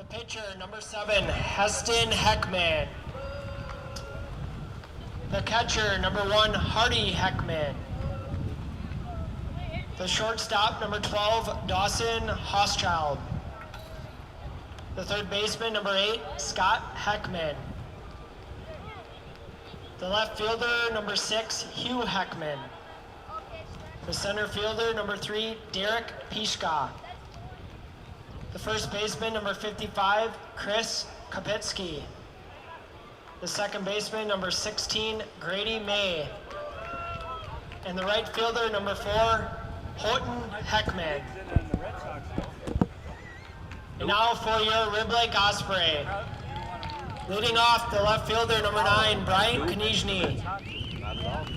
pitcher, number 7, Heston Heckman. The catcher, number 1, Hardy Heckman. The shortstop, number 12, Dawson Hochschild. The third baseman, number 8, Scott Heckman. The left fielder, number 6, Hugh Heckman. The center fielder, number 3, Derek Pishka. The first baseman, number 55, Chris Kapitsky. The second baseman, number 16, Grady May. And the right fielder, number 4, Houghton Heckman. And now for your Rib Lake Osprey. Leading off, the left fielder, number 9, Brian Konechny.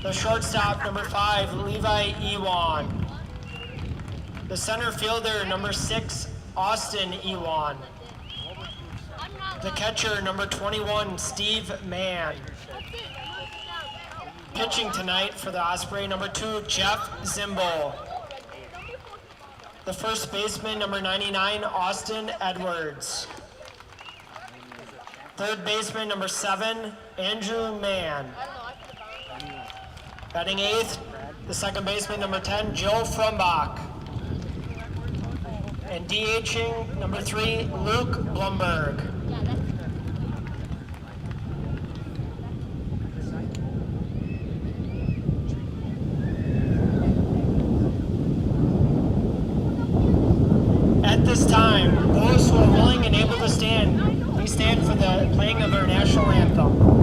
The shortstop, number 5, Levi Ewan. The center fielder, number 6, Austin Ewan. The catcher, number 21, Steve Mann. Pitching tonight for the Osprey, number 2, Jeff Zimbo. The first baseman, number 99, Austin Edwards. Third baseman, number 7, Andrew Mann. Batting 8th, the second baseman, number 10, Joe Frumbach. And DHing, number 3, Luke Blumberg. At this time, those who are willing and able to stand, please stand for the playing of our national anthem.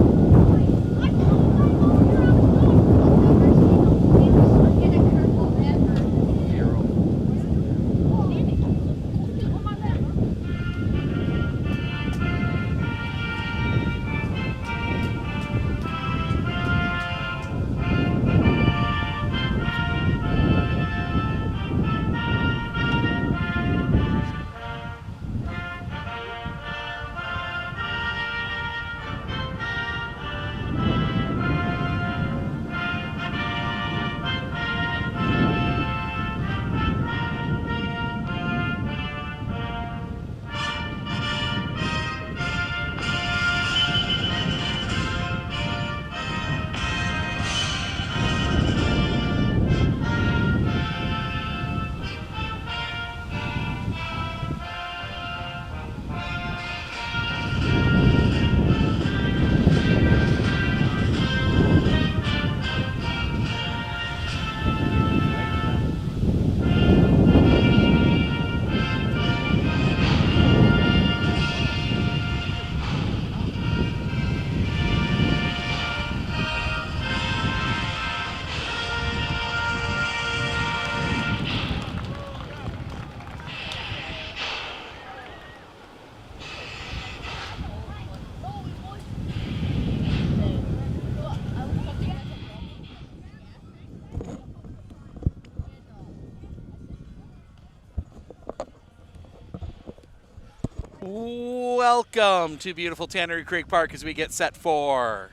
Welcome to beautiful Tannery Creek Park as we get set for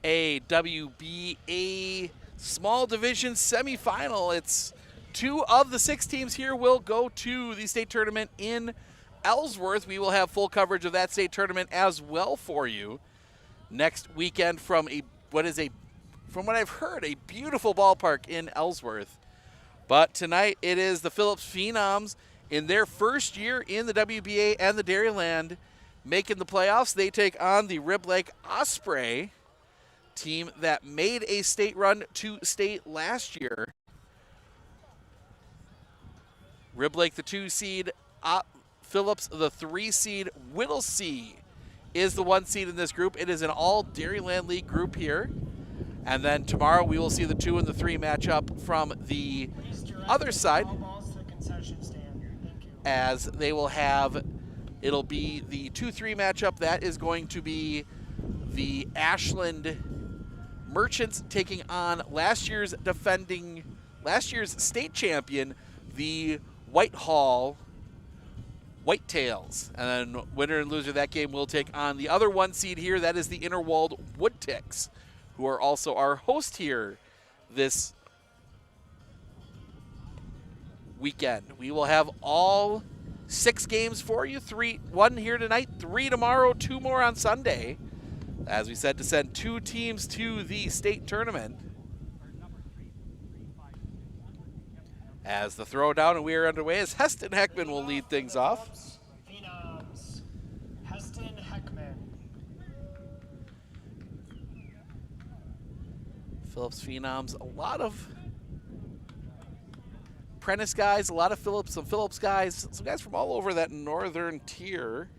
a WBA small division semifinal. It's 2 of the 6 teams here will go to the state tournament in Ellsworth. We will have full coverage of that state tournament as well for you next weekend from what I've heard, a beautiful ballpark in Ellsworth. But tonight it is the Phillips Phenoms in their first year in the WBA and the Dairyland making the playoffs. They take on the Rib Lake Osprey team that made a state run to state last year. Rib Lake, the 2 seed, Phillips, the 3 seed, Whittlesea is the 1 seed in this group. It is an all Dairyland League group here. And then tomorrow we will see the 2 and the 3 match up from the other side, as they will have, it'll be the 2-3 matchup. That is going to be the Ashland Merchants taking on last year's state champion, the Whitehall Whitetails. And then winner and loser of that game will take on the other 1 seed here. That is the Innerwald Woodticks, who are also our host here this weekend. We will have all 6 games for you, 1 here tonight, 3 tomorrow, 2 more on Sunday. As we said, to send 2 teams to the state tournament. As the throwdown and we are underway, as Heston Heckman will lead things off. Phenoms. Heston Heckman. Phillips Phenoms, a lot of Prentice guys, a lot of Phillips, some Phillips guys, some guys from all over that northern tier.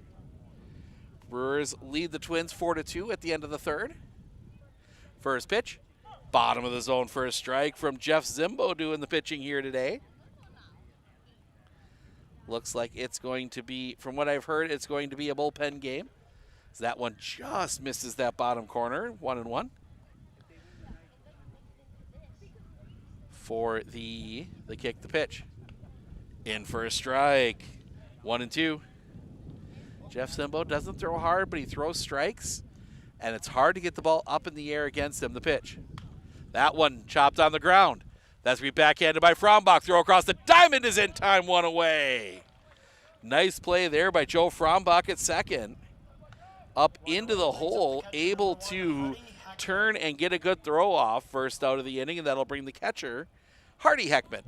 Brewers lead the Twins 4-2 at the end of the third. First pitch, bottom of the zone for a strike from Jeff Zimbo doing the pitching here today. Looks like it's going to be, from what I've heard, it's going to be a bullpen game. So that one just misses that bottom corner, 1-1. For the kick, the pitch. In for a strike, 1-2. Jeff Zimbo doesn't throw hard, but he throws strikes, and it's hard to get the ball up in the air against him. The pitch. That one chopped on the ground. That's to be backhanded by Frombach. Throw across the diamond is in time, 1 away. Nice play there by Joe Frombach at second. Up into the hole, able to turn and get a good throw off first out of the inning, and that'll bring the catcher, Hardy Heckman.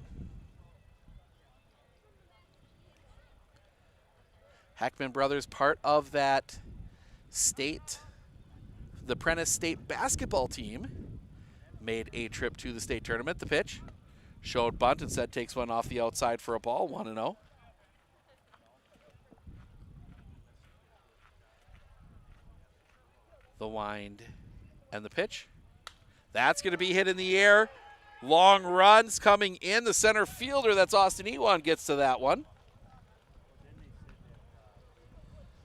Heckman brothers, part of that state, the Prentice State basketball team, made a trip to the state tournament. The pitch, showed bunt, instead takes one off the outside for a ball, 1-0. The wind and the pitch. That's going to be hit in the air. Long runs coming in. The center fielder, that's Austin Ewan, gets to that one.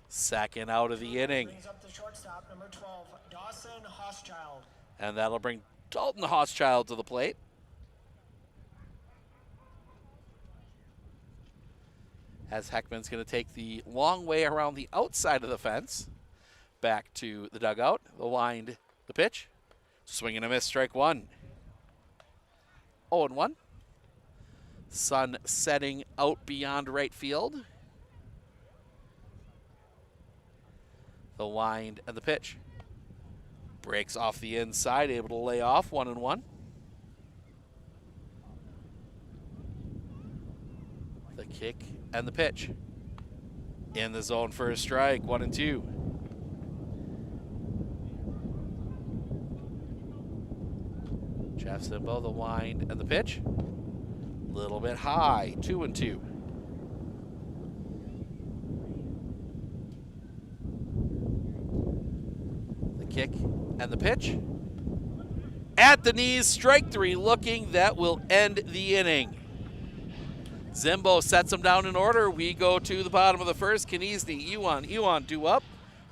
Second out of the inning. Brings up the shortstop, number 12, Dawson Hochschild. And that'll bring Dalton Hochschild to the plate. As Heckman's going to take the long way around the outside of the fence. Back to the dugout. The wind, the pitch. Swing and a miss, strike 1. 0-1. Sun setting out beyond right field. The wind and the pitch. Breaks off the inside, able to lay off, 1-1. The kick and the pitch. In the zone for a strike, 1-2. Jeff Zimbo, the wind and the pitch. Little bit high, 2-2. The kick and the pitch. At the knees, strike 3 looking. That will end the inning. Zimbo sets him down in order. We go to the bottom of the first. Kniezny, Ewan due up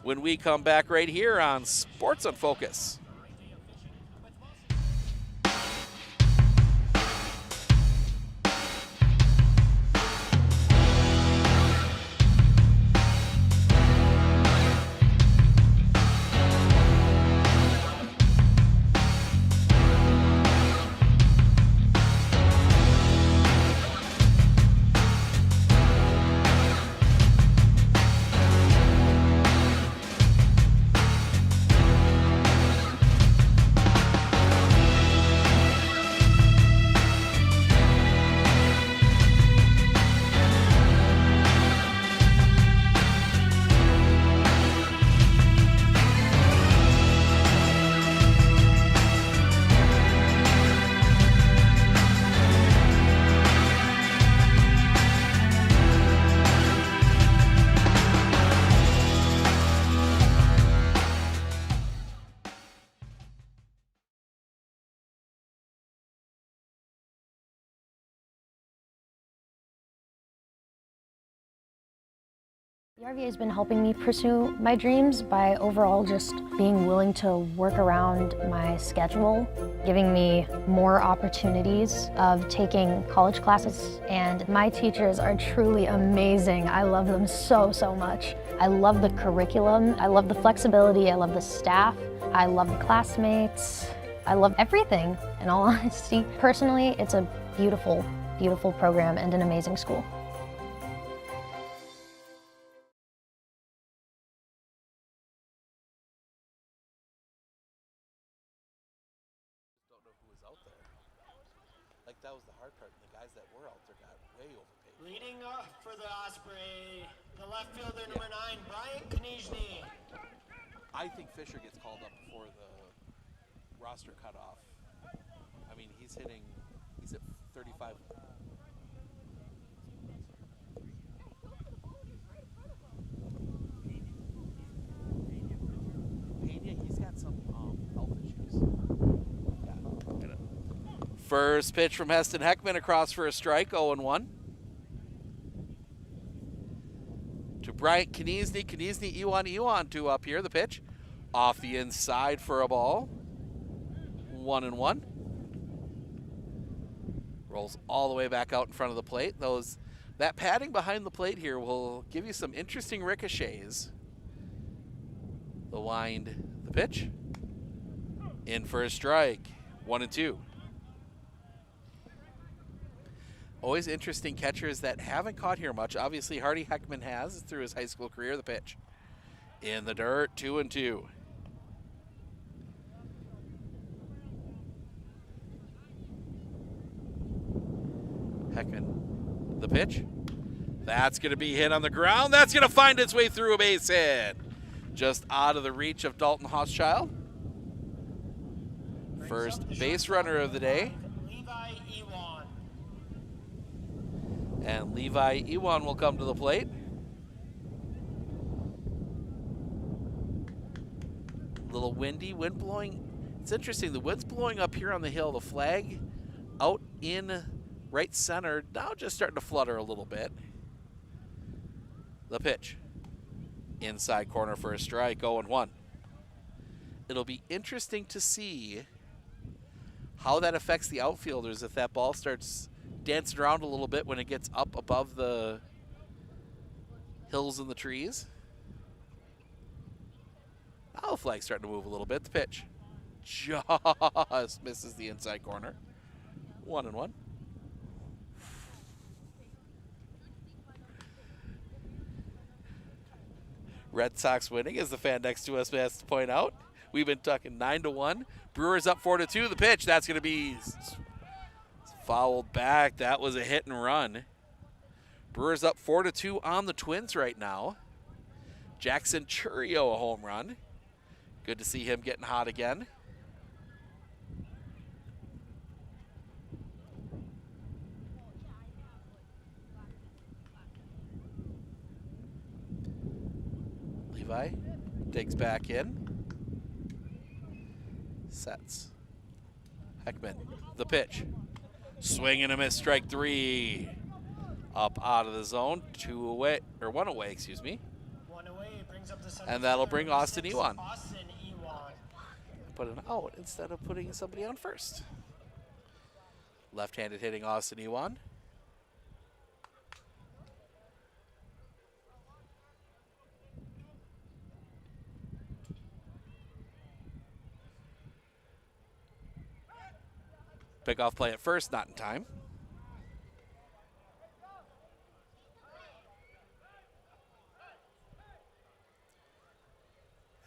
when we come back right here on Sports on Focus. The RVA has been helping me pursue my dreams by overall just being willing to work around my schedule, giving me more opportunities of taking college classes, and my teachers are truly amazing. I love them so, so much. I love the curriculum, I love the flexibility, I love the staff, I love the classmates, I love everything, in all honesty. Personally, it's a beautiful, beautiful program and an amazing school. that was the hard part. The guys that were out there got way overpaid. Leading up for the Osprey, the left fielder, number 9, Brian Konechny. I think Fisher gets called up before the roster cutoff. I mean, he's at 35. He's got some health issues. Yeah. First pitch from Heston Heckman across for a strike, 0-1. To Bryant Konechny. Konechny, Ewan two up here. The pitch off the inside for a ball. 1-1. Rolls all the way back out in front of the plate. That padding behind the plate here will give you some interesting ricochets. The wind, the pitch. In for a strike. 1-2. Always interesting catchers that haven't caught here much. Obviously, Hardy Heckman has through his high school career. The pitch. In the dirt, 2-2. Heckman, the pitch. That's going to be hit on the ground. That's going to find its way through a base hit. Just out of the reach of Dalton Hochschild. First base runner of the day. Levi Ewan. And Levi Ewan will come to the plate. A little windy, wind blowing. It's interesting, the wind's blowing up here on the hill. The flag out in right center, now just starting to flutter a little bit. The pitch. Inside corner for a strike, 0-1. It'll be interesting to see how that affects the outfielders if that ball starts dancing around a little bit when it gets up above the hills and the trees. Now the flag's starting to move a little bit. The pitch just misses the inside corner. 1-1. Red Sox winning, as the fan next to us has to point out. We've been talking 9-1. Brewers up 4-2. The pitch, that's going to be fouled back. That was a hit and run. Brewers up 4-2 on the Twins right now. Jackson Churio, a home run. Good to see him getting hot again. Levi digs back in. Sets. Heckman, the pitch. Swing and a miss, strike 3. Up out of the zone, 2 away, or 1 away, excuse me. 1 away, brings up the center. And that'll bring Austin Ewan. Austin Ewan. Put an out instead of putting somebody on first. Left-handed hitting Austin Ewan. Pickoff play at first, not in time.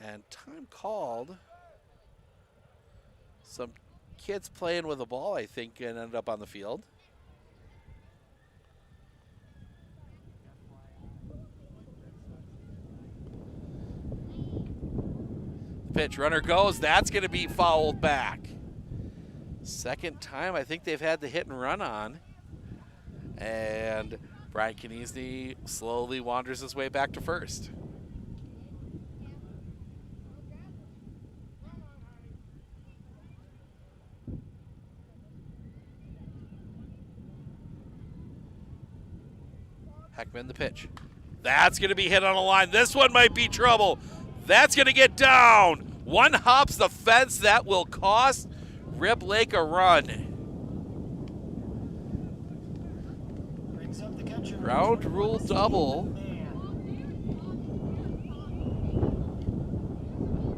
And time called. Some kids playing with a ball, I think, and ended up on the field. Pitch, runner goes. That's going to be fouled back. Second time I think they've had the hit and run on. And Brian Konechny slowly wanders his way back to first. Heckman the pitch. That's going to be hit on a line. This one might be trouble. That's going to get down. One hops the fence. That will cost Rib Lake a run. Brings up the catcher. Ground rule double.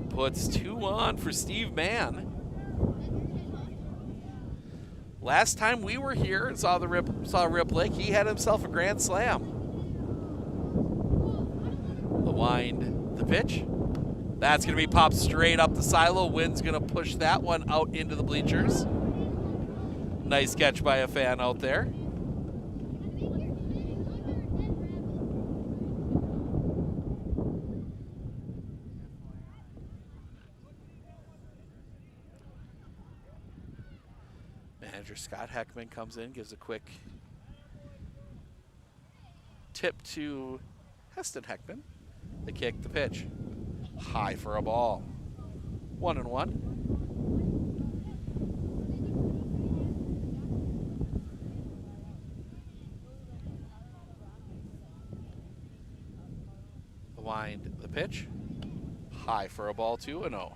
Puts 2 on for Steve Mann. Last time we were here and saw Rib Lake, he had himself a grand slam. The wind, the pitch. That's going to be popped straight up the silo. Wind's going to push that one out into the bleachers. Nice catch by a fan out there. Manager Scott Heckman comes in, gives a quick tip to Heston Heckman. The kick, the pitch. High for a ball. 1-1. The wind, the pitch. High for a ball, 2-0.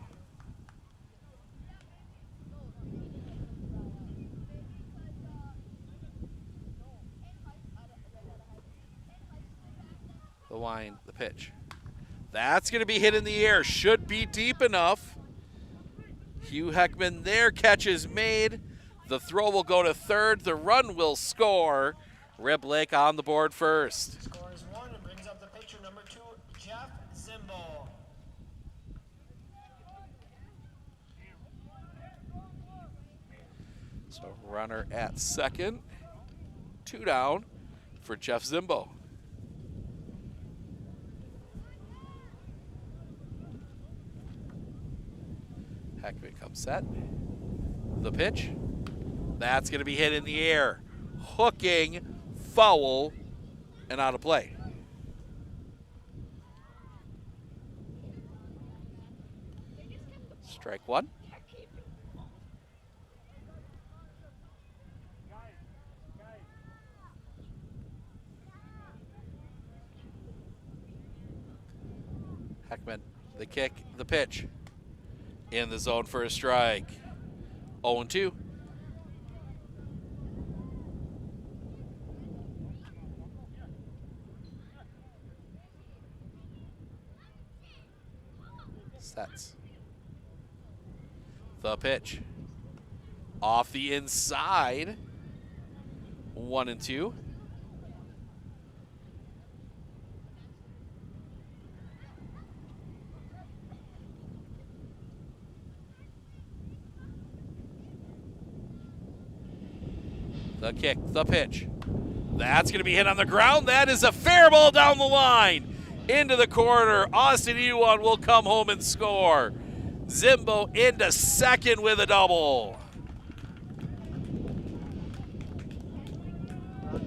The wind, the pitch. That's going to be hit in the air. Should be deep enough. Hugh Heckman there. Catch is made. The throw will go to third. The run will score. Rib Lake on the board first. Scores 1 and brings up the pitcher, number 2, Jeff Zimbo. So runner at second. 2 down for Jeff Zimbo. Heckman comes set. The pitch. That's going to be hit in the air. Hooking, foul, and out of play. Strike 1. Heckman, the kick, the pitch. In the zone for a strike. 0-2. Sets. The pitch. Off the inside. 1-2. The kick, the pitch. That's going to be hit on the ground. That is a fair ball down the line. Into the corner. Austin Ewan will come home and score. Zimbo into second with a double.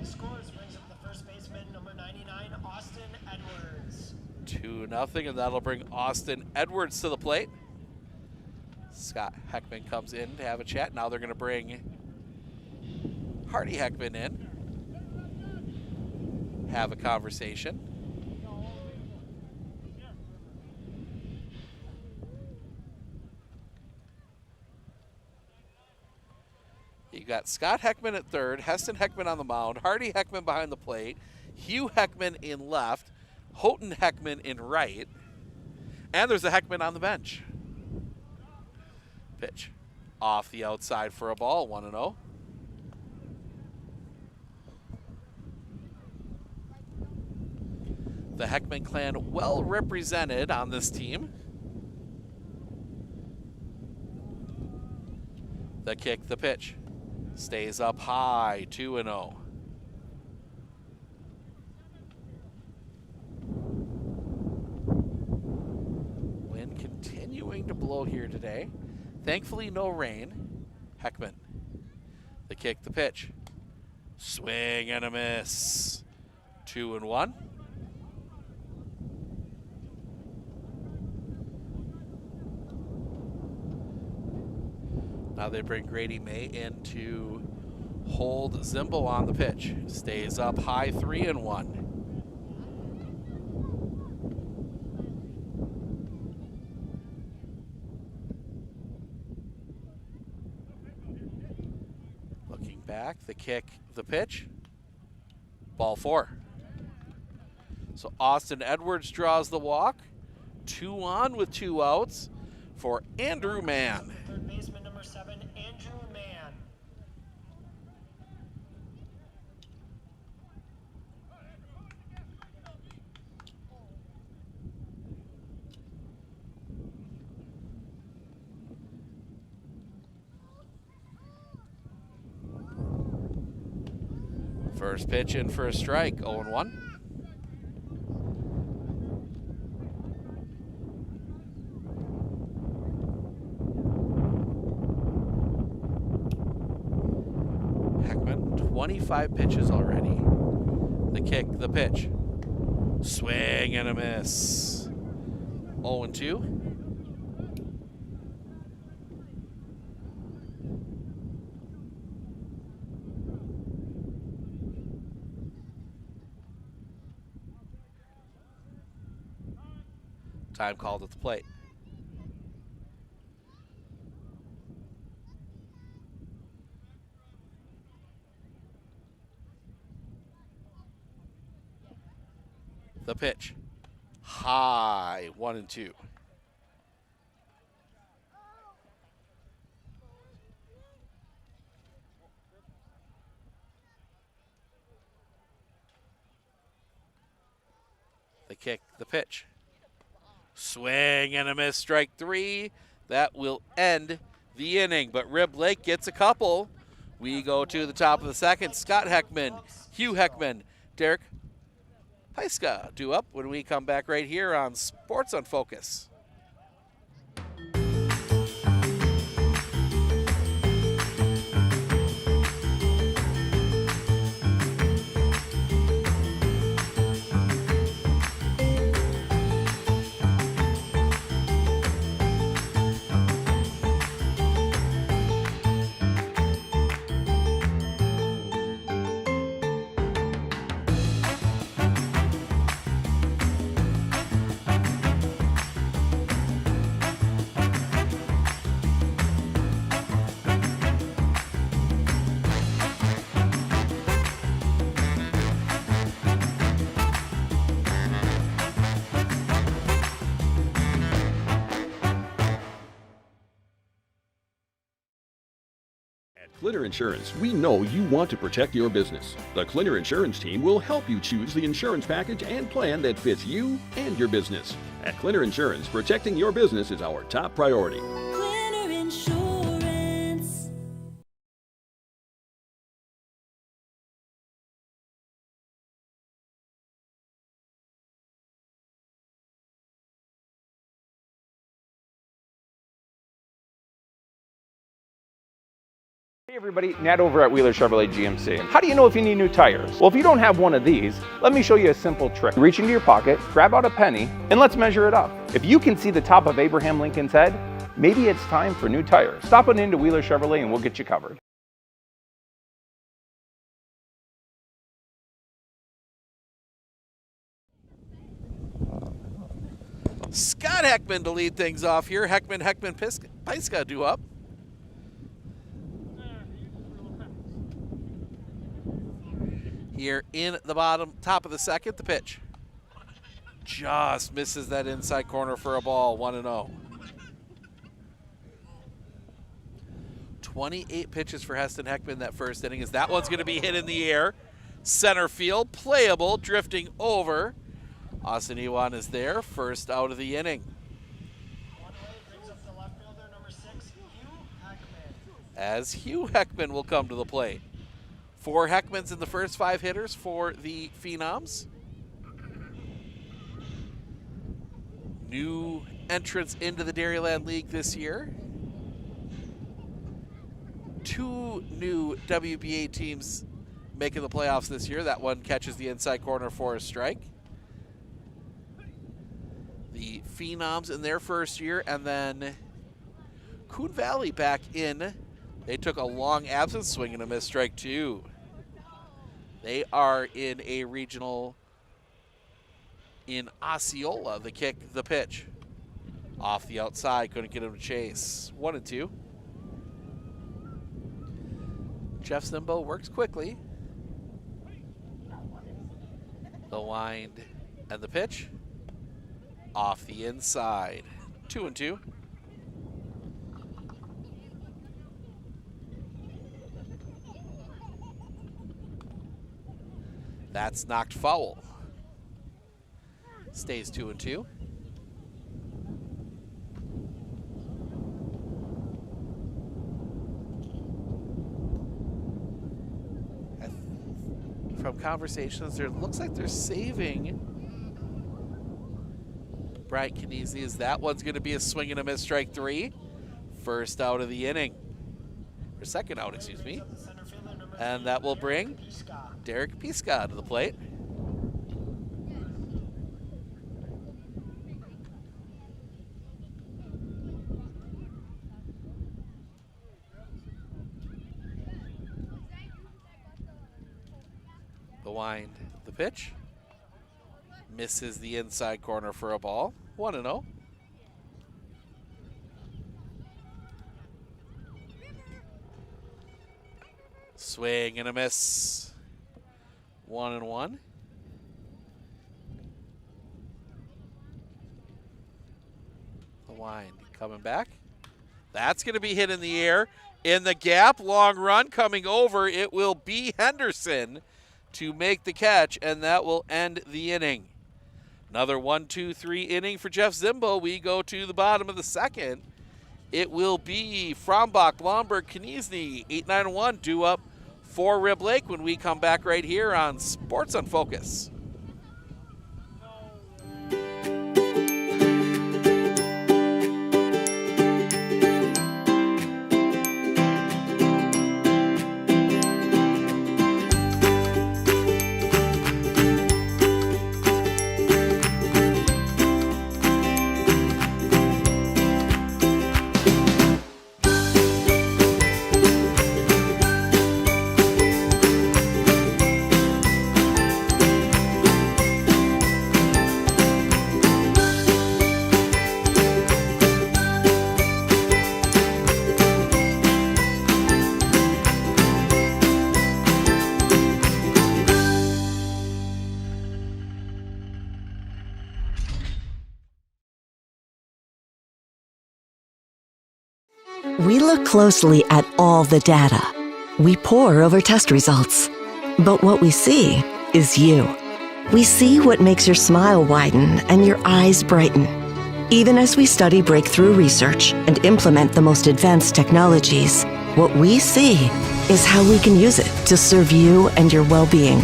Scores brings up the first baseman, number 99, Austin Edwards. 2-0, and that'll bring Austin Edwards to the plate. Scott Heckman comes in to have a chat. Now they're going to bring Hardy Heckman in. Have a conversation. You got Scott Heckman at third, Heston Heckman on the mound, Hardy Heckman behind the plate, Hugh Heckman in left, Houghton Heckman in right, and there's a Heckman on the bench. Pitch off the outside for a ball, 1-0. The Heckman clan well represented on this team. The kick, the pitch. Stays up high, 2-0. Wind continuing to blow here today. Thankfully, no rain. Heckman. The kick, the pitch. Swing and a miss. 2-1. Now they bring Grady May in to hold Zimbo on the pitch. Stays up high, 3-1. Looking back, the kick, the pitch. Ball 4. So Austin Edwards draws the walk. 2 on with 2 outs for Andrew Mann. Third baseman, number 7, Andrew Mann. First pitch in for a strike, 0-1. Heckman, 25 pitches already. The kick, the pitch. Swing and a miss. 0-2. Time called at the plate. The pitch. High, 1-2. The kick, the pitch. Swing and a miss, strike 3. That will end the inning, but Rib Lake gets a couple. We go to the top of the second. Scott Heckman, Hugh Heckman, Derek Peiska due up when we come back right here on Sports on Focus. Clinner Insurance, we know you want to protect your business. The Clinner Insurance team will help you choose the insurance package and plan that fits you and your business. At Clinner Insurance, protecting your business is our top priority. Clinner Insurance. Hey everybody, Nat over at Wheeler Chevrolet GMC. How do you know if you need new tires? Well, if you don't have one of these, let me show you a simple trick. Reach into your pocket, grab out a penny, and let's measure it up. If you can see the top of Abraham Lincoln's head, maybe it's time for new tires. Stop on into Wheeler Chevrolet and we'll get you covered. Scott Heckman to lead things off here. Heckman, Peiska due up. Here in the top of the second, the pitch. Just misses that inside corner for a ball, 1-0. 28 pitches for Heston Heckman that first inning, as that one's going to be hit in the air. Center field, playable, drifting over. Austin Ewan is there, first out of the inning. As Hugh Heckman will come to the plate. 4 Heckmans in the first 5 hitters for the Phenoms. New entrants into the Dairyland League this year. 2 new WBA teams making the playoffs this year. That one catches the inside corner for a strike. The Phenoms in their first year, and then Coon Valley back in. They took a long absence, swing and a miss, strike 2. They are in a regional in Osceola. The kick, the pitch. Off the outside, couldn't get him to chase. 1-2. Jeff Simbo works quickly. The wind and the pitch. Off the inside. 2-2. That's knocked foul. Stays 2-2. conversations. There looks like they're saving Bryant Kniesny, as that one's going to be a swing and a miss, strike 3. First out of the inning. Or second out, excuse me. And that will bring Derek Piska to the plate. The wind, the pitch. Misses the inside corner for a ball. 1-0. Swing and a miss. 1-1. The wind coming back. That's going to be hit in the air. In the gap, long run coming over. It will be Henderson to make the catch, and that will end the inning. Another 1-2-3 inning for Jeff Zimbo. We go to the bottom of the second. It will be Frombach, Blomberg, Kniesny, 8-9-1 due up for Rib Lake when we come back right here on Sports on Focus. We look closely at all the data. We pore over test results. But what we see is you. We see what makes your smile widen and your eyes brighten. Even as we study breakthrough research and implement the most advanced technologies, what we see is how we can use it to serve you and your well-being.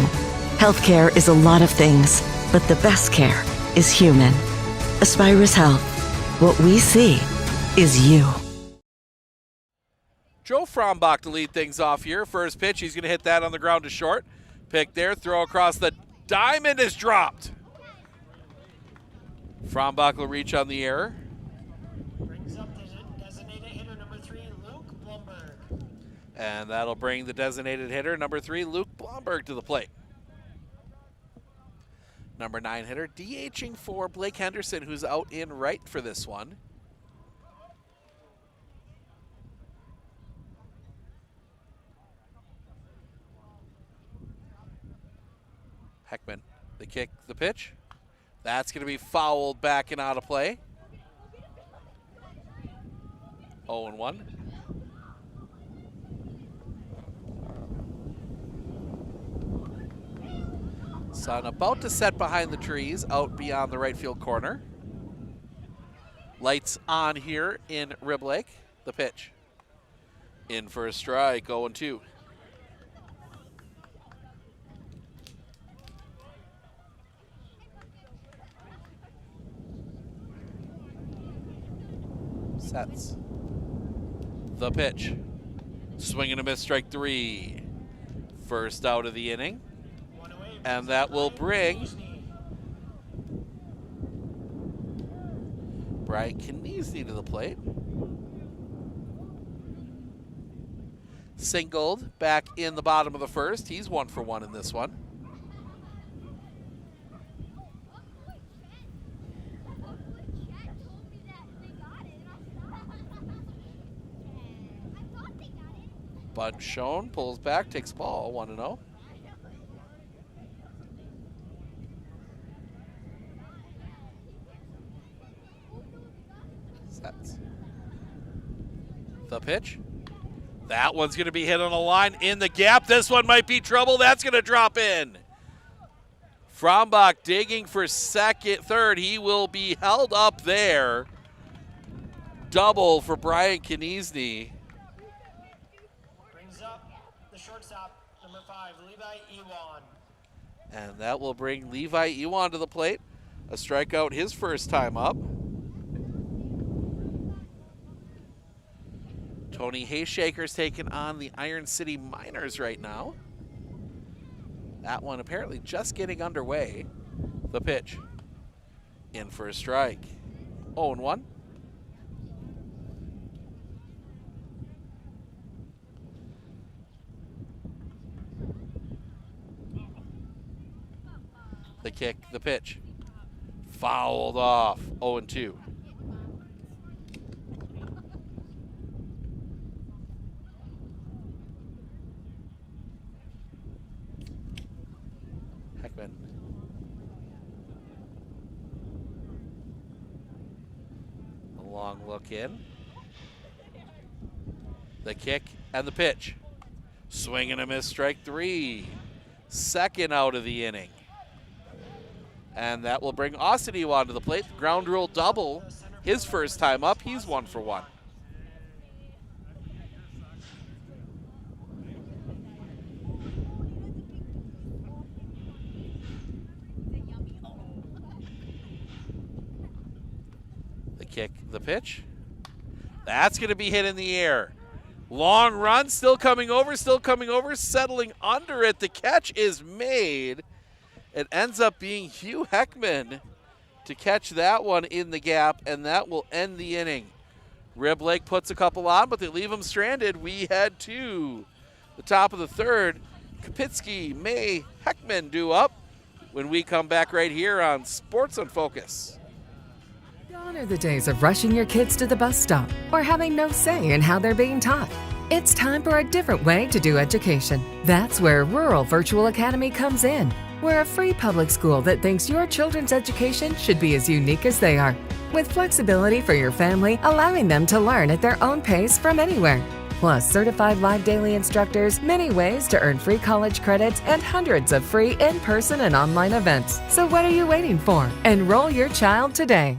Healthcare is a lot of things, but the best care is human. Aspirus Health. What we see is you. Joe Frombach to lead things off here. First pitch, he's going to hit that on the ground to short. Pick there, throw across the diamond is dropped. Frombach will reach on the error. Brings up the designated hitter number 3, Luke Blomberg. And that'll bring the designated hitter, number 3, Luke Blomberg, to the plate. Number 9 hitter, DHing for Blake Henderson, who's out in right for this one. Heckman, the kick, the pitch. That's going to be fouled back and out of play. 0-1. Sun about to set behind the trees out beyond the right field corner. Lights on here in Rib Lake. The pitch. In for a strike, 0-2. Sets. The pitch. Swing and a miss, strike 3. First out of the inning. And that will bring Bryant Kniesny to the plate. Singled back in the bottom of the first. He's 1 for 1 in this one. Bud Schoen pulls back, takes ball, 1-0. Sets. The pitch. That one's going to be hit on a line in the gap. This one might be trouble. That's going to drop in. Frombach digging for third. He will be held up there. Double for Bryant Kniesny. Brings up the shortstop, number 5, Levi Ewan. And that will bring Levi Ewan to the plate. A strikeout his first time up. Tony Hayshaker's taking on the Iron City Miners right now. That one apparently just getting underway. The pitch. In for a strike. 0-1. The kick, the pitch. Fouled off. 0-2. Heckman. A long look in. The kick and the pitch. Swing and a miss, strike 3. Second out of the inning. And that will bring Austin Ewan to the plate. Ground rule double. His first time up, he's 1 for 1. The kick, the pitch. That's going to be hit in the air. Long run, still coming over, settling under it. The catch is made. It ends up being Hugh Heckman to catch that one in the gap, and that will end the inning. Rib Lake puts a couple on, but they leave him stranded. We head to the top of the third. Kapitsky, May, Heckman due up when we come back right here on Sports on Focus. Gone are the days of rushing your kids to the bus stop or having no say in how they're being taught. It's time for a different way to do education. That's where Rural Virtual Academy comes in. We're a free public school that thinks your children's education should be as unique as they are, with flexibility for your family, allowing them to learn at their own pace from anywhere. Plus certified live daily instructors, many ways to earn free college credits, and hundreds of free in-person and online events. So what are you waiting for? Enroll your child today.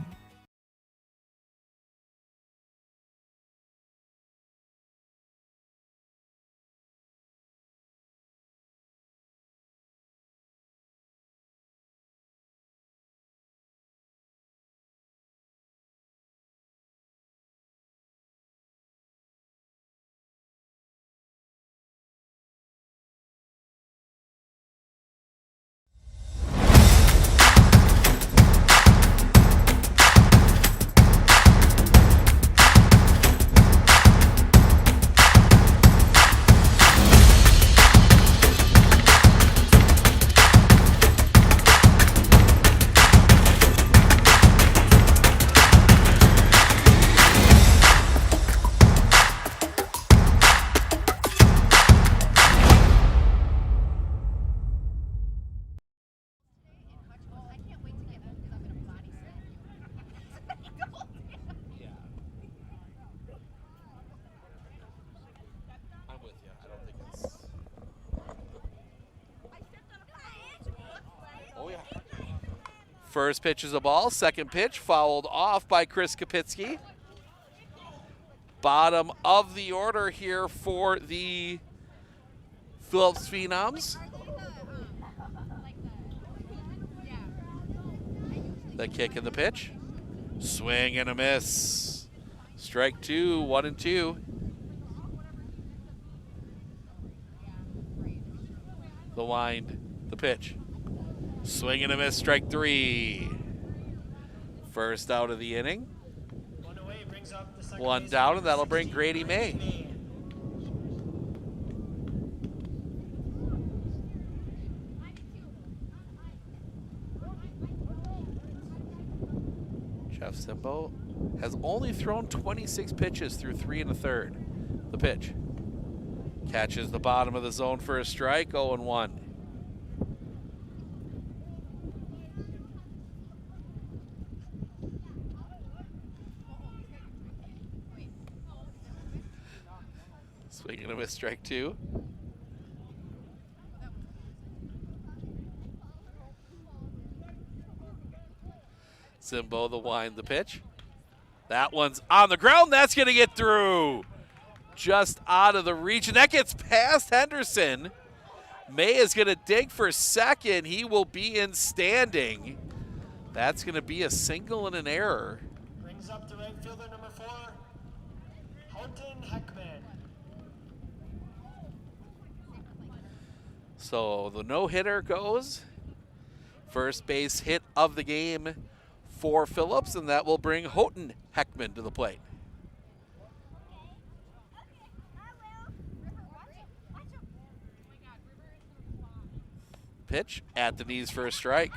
First pitch is a ball. Second pitch fouled off by Chris Kapitsky. Bottom of the order here for the Phillips Phenoms. The kick and the pitch. Swing and a miss. Strike 2, 1-2. The wind, the pitch. Swing and a miss, strike 3. First out of the inning. One down, and that'll bring Grady May. Jeff Simbo has only thrown 26 pitches through 3 1/3. The pitch. Catches the bottom of the zone for a strike, 0-1. Swing and a miss, strike 2. Simbo, the wind, the pitch. That one's on the ground. That's going to get through. Just out of the reach. And that gets past Henderson. May is going to dig for second. He will be in standing. That's going to be a single and an error. Brings up the right fielder, number 4, Houghton Heckman. So the no-hitter goes. First base hit of the game for Phillips, and that will bring Houghton Heckman to the plate. Pitch at the knees for a strike.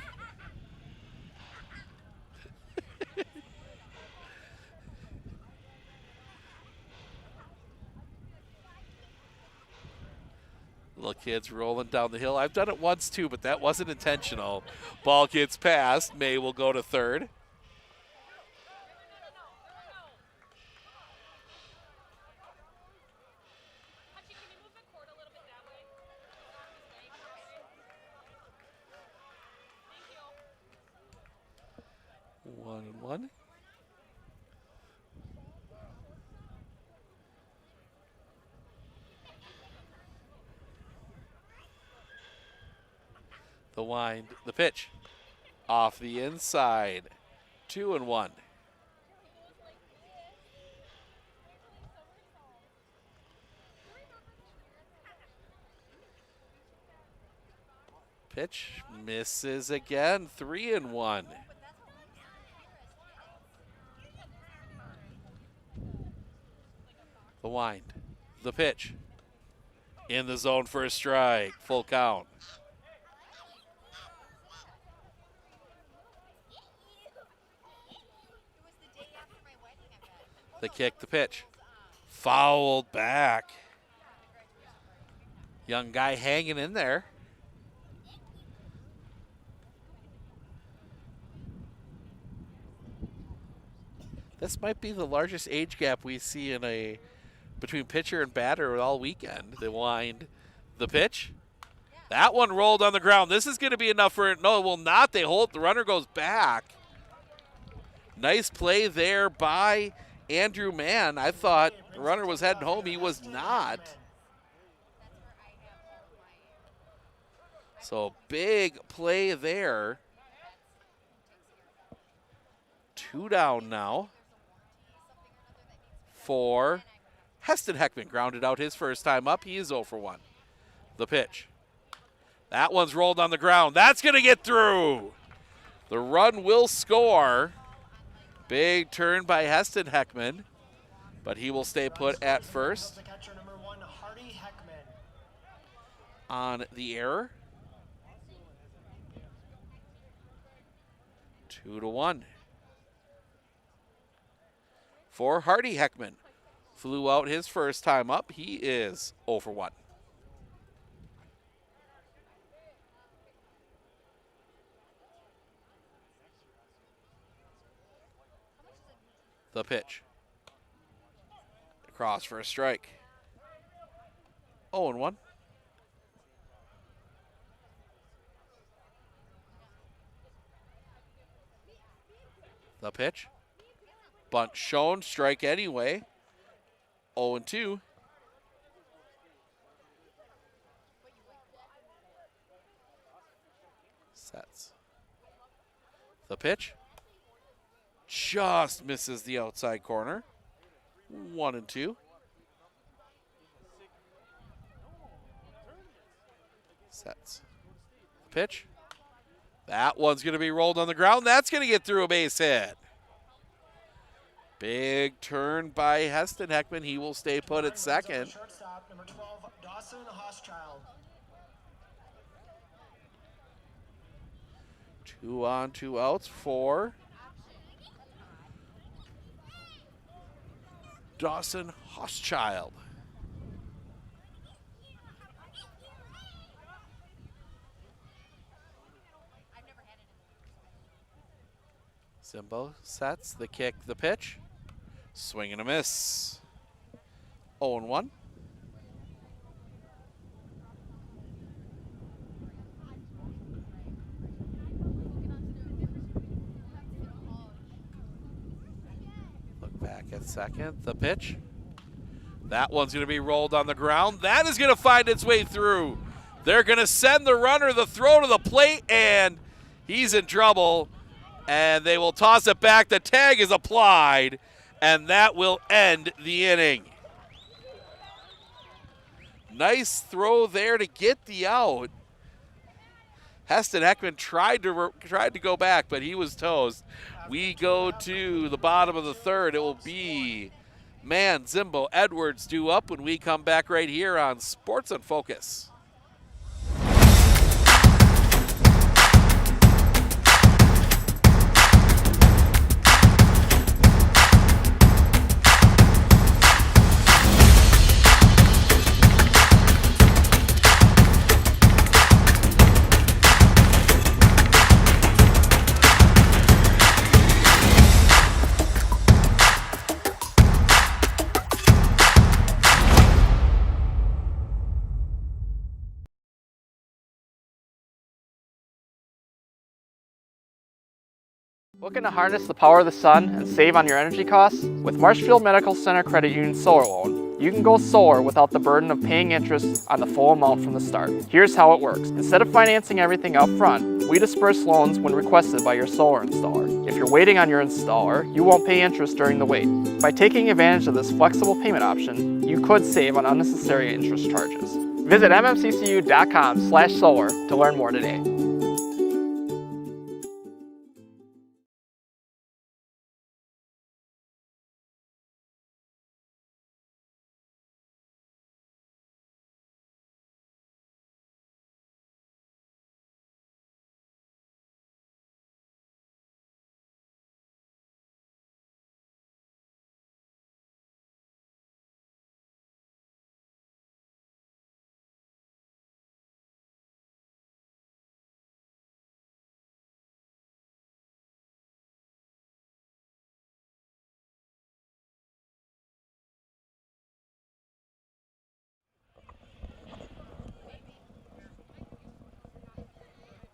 Little kid's rolling down the hill. I've done it once too, but that wasn't intentional. Ball gets past. May will go to third. One and one. The wind, the pitch, off the inside, 2 and 1. Pitch misses again, 3 and 1. The wind, the pitch, in the zone for a strike, full count. The kick, the pitch, fouled back. Young guy hanging in there. This might be the largest age gap we see in between pitcher and batter all weekend. The wind, the pitch. That one rolled on the ground. This is going to be enough for it. No, it will not. They hold. The runner goes back. Nice play there by Andrew Mann. I thought the runner was heading home. He was not. So big play there. 2 down now for Heston Heckman. Grounded out his first time up. He is 0 for 1. The pitch. That one's rolled on the ground. That's going to get through. The run will score. Big turn by Heston Heckman, but he will stay put at first. The catcher, number 1, Hardy Heckman. On the error. 2 to 1. For Hardy Heckman. Flew out his first time up. He is 0 for 1. The pitch. Across for a strike. 0 and 1. The pitch. Bunt shown. Strike anyway. 0 and 2. Sets. The pitch. Just misses the outside corner. 1 and 2. Sets. Pitch. That one's going to be rolled on the ground. That's going to get through a base hit. Big turn by Heston Heckman. He will stay put at second. Shortstop, number 12, Dawson Hochschild. 2 on, 2 outs for Dawson Hochschild. Simbo sets the kick, the pitch. Swing and a miss. 0 and 1. Look back at second. The pitch. That one's going to be rolled on the ground. That is going to find its way through They're going to send the runner the throw to the plate, and he's in trouble. And they will toss it back. The tag is applied, and that will end the inning. Nice throw there to get the out. Heston Heckman tried to go back, but he was toast. We go to the bottom of the third. It will be Mann, Zimbo, Edwards due up when we come back right here on Sports in Focus. Looking to harness the power of the sun and save on your energy costs? With Marshfield Medical Center Credit Union Solar Loan, you can go solar without the burden of paying interest on the full amount from the start. Here's how it works. Instead of financing everything up front, we disperse loans when requested by your solar installer. If you're waiting on your installer, you won't pay interest during the wait. By taking advantage of this flexible payment option, you could save on unnecessary interest charges. Visit mmccu.com/solar to learn more today.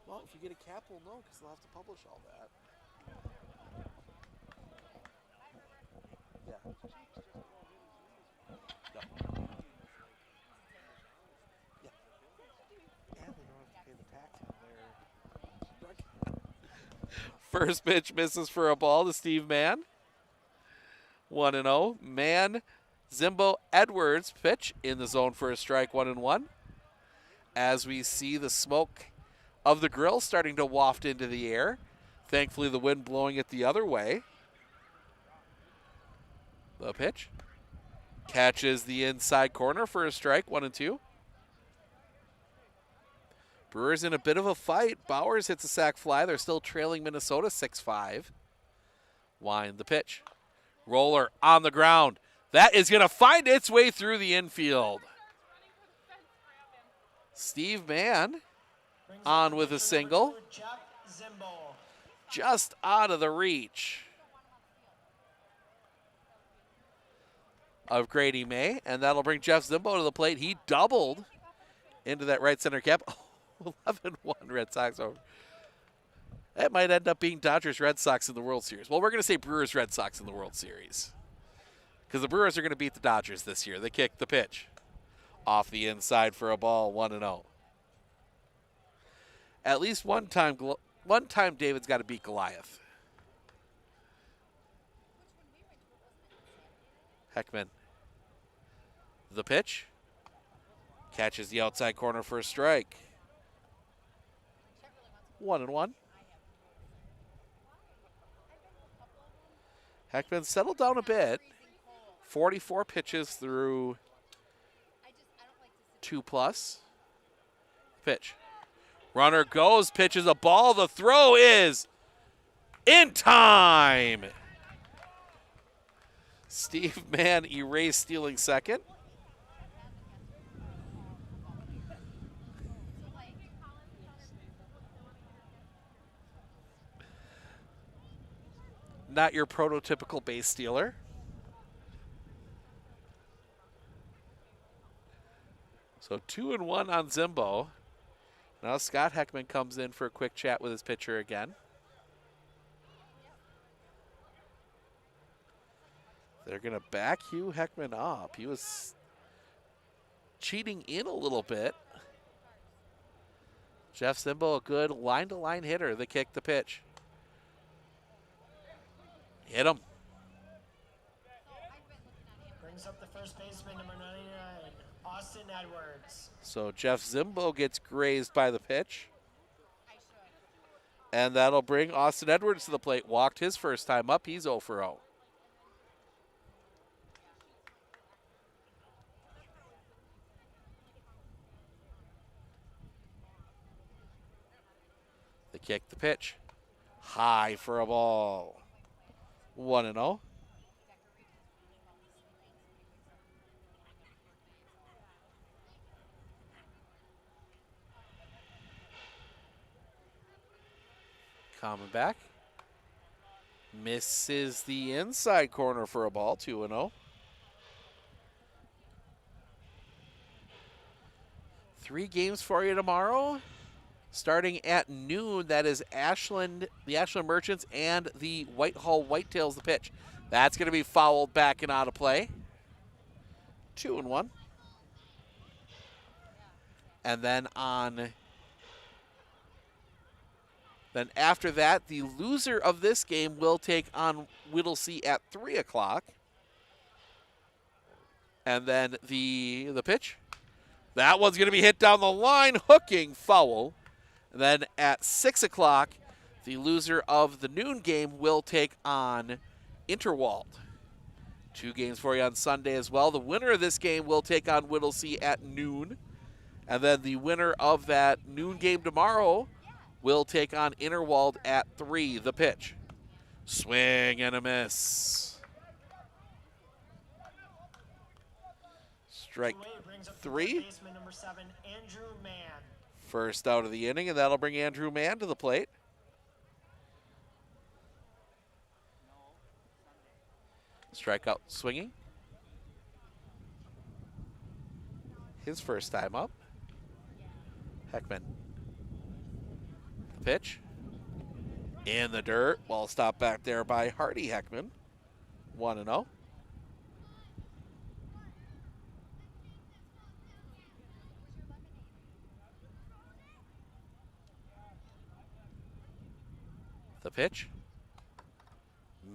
Well, if you get a cap, we'll know because they'll have to publish all that. Yeah. No. Yeah. And they don't have to pay the tax on their First pitch misses for a ball to Steve Mann. 1-0. Mann, Zimbo, Edwards pitch in the zone for a strike, 1-1. As we see the smoke of the grill starting to waft into the air. Thankfully, the wind blowing it the other way. The pitch. Catches the inside corner for a strike, 1-2. Brewers in a bit of a fight. Bowers hits a sac fly. They're still trailing Minnesota 6-5. Wind the pitch. Roller on the ground. That is going to find its way through the infield. Steve Mann on with a single. Just out of the reach of Grady May, and that'll bring Jeff Zimbo to the plate. He doubled into that right center cap. 11-1 Red Sox over. That might end up being Dodgers Red Sox in the World Series. Well, we're going to say Brewers Red Sox in the World Series because the Brewers are going to beat the Dodgers this year. They kick the pitch off the inside for a ball, 1-0. At least one time David's got to beat Goliath. Heckman. The pitch. Catches the outside corner for a strike. 1-1. Heckman settled down a bit. 44 pitches through 2+. Pitch. Runner goes, pitches a ball. The throw is in time. Steve Mann erased stealing second. Not your prototypical base stealer. So 2-1 on Zimbo. Now Scott Heckman comes in for a quick chat with his pitcher again. They're going to back Hugh Heckman up. He was cheating in a little bit Jeff Zimbo, a good line-to-line hitter. The kick, the pitch. Hit him. Brings up the first baseman, number 99, Austin Edwards. So Jeff Zimbo gets grazed by the pitch. And that'll bring Austin Edwards to the plate. Walked his first time up. He's 0 for 0. The kick, the pitch. High for a ball. 1-0. Coming back. Misses the inside corner for a ball. 2-0. 3 games for you tomorrow. Starting at noon, that is Ashland, the Ashland Merchants, and the Whitehall Whitetails, the pitch. That's going to be fouled back and out of play. 2-1. And then after that, the loser of this game will take on Whittlesey at 3 o'clock. And then the pitch. That one's going to be hit down the line, hooking, foul. And then at 6 o'clock, the loser of the noon game will take on Interwald. 2 games for you on Sunday as well. The winner of this game will take on Whittlesey at noon. And then the winner of that noon game tomorrow will take on Interwald at 3. The pitch. Swing and a miss. Strike 3. Baseman number 7, Andrew Mann. First out of the inning, and that'll bring Andrew Mann to the plate. Strikeout swinging. His first time up. Heckman. The pitch. In the dirt. Ball stopped back there by Hardy Heckman. 1-0. The pitch.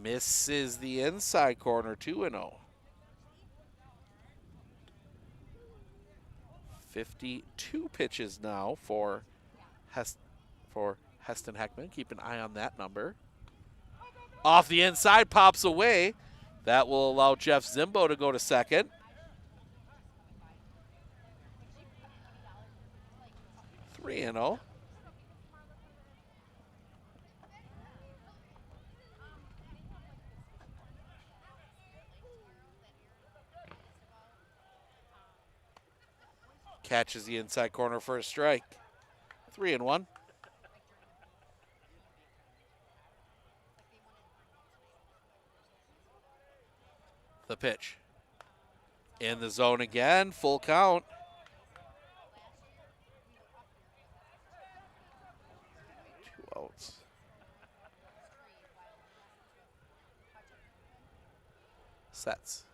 Misses the inside corner. 2-0. 52 pitches now for Heston Heckman. Keep an eye on that number. Off the inside, pops away. That will allow Jeff Zimbo to go to second. Three and 0. Catches the inside corner for a strike. 3-1. The pitch. In the zone again, full count. Two outs. Sets.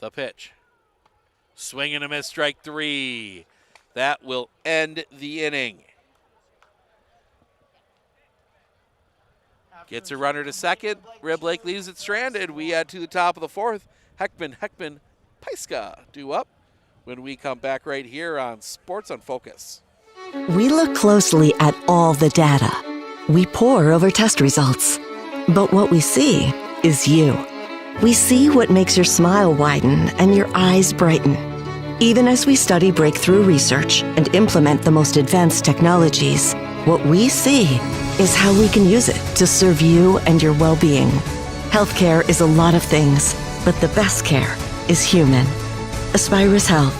The pitch. Swing and a miss, strike 3. That will end the inning. Gets a runner to second. Rib Lake leaves it stranded. We add to the top of the 4th. Heckman, Paiska due up when we come back right here on Sports on Focus. We look closely at all the data. We pore over test results. But what we see is you. We see what makes your smile widen and your eyes brighten. Even as we study breakthrough research and implement the most advanced technologies, what we see is how we can use it to serve you and your well-being. Healthcare is a lot of things, but the best care is human. Aspirus Health.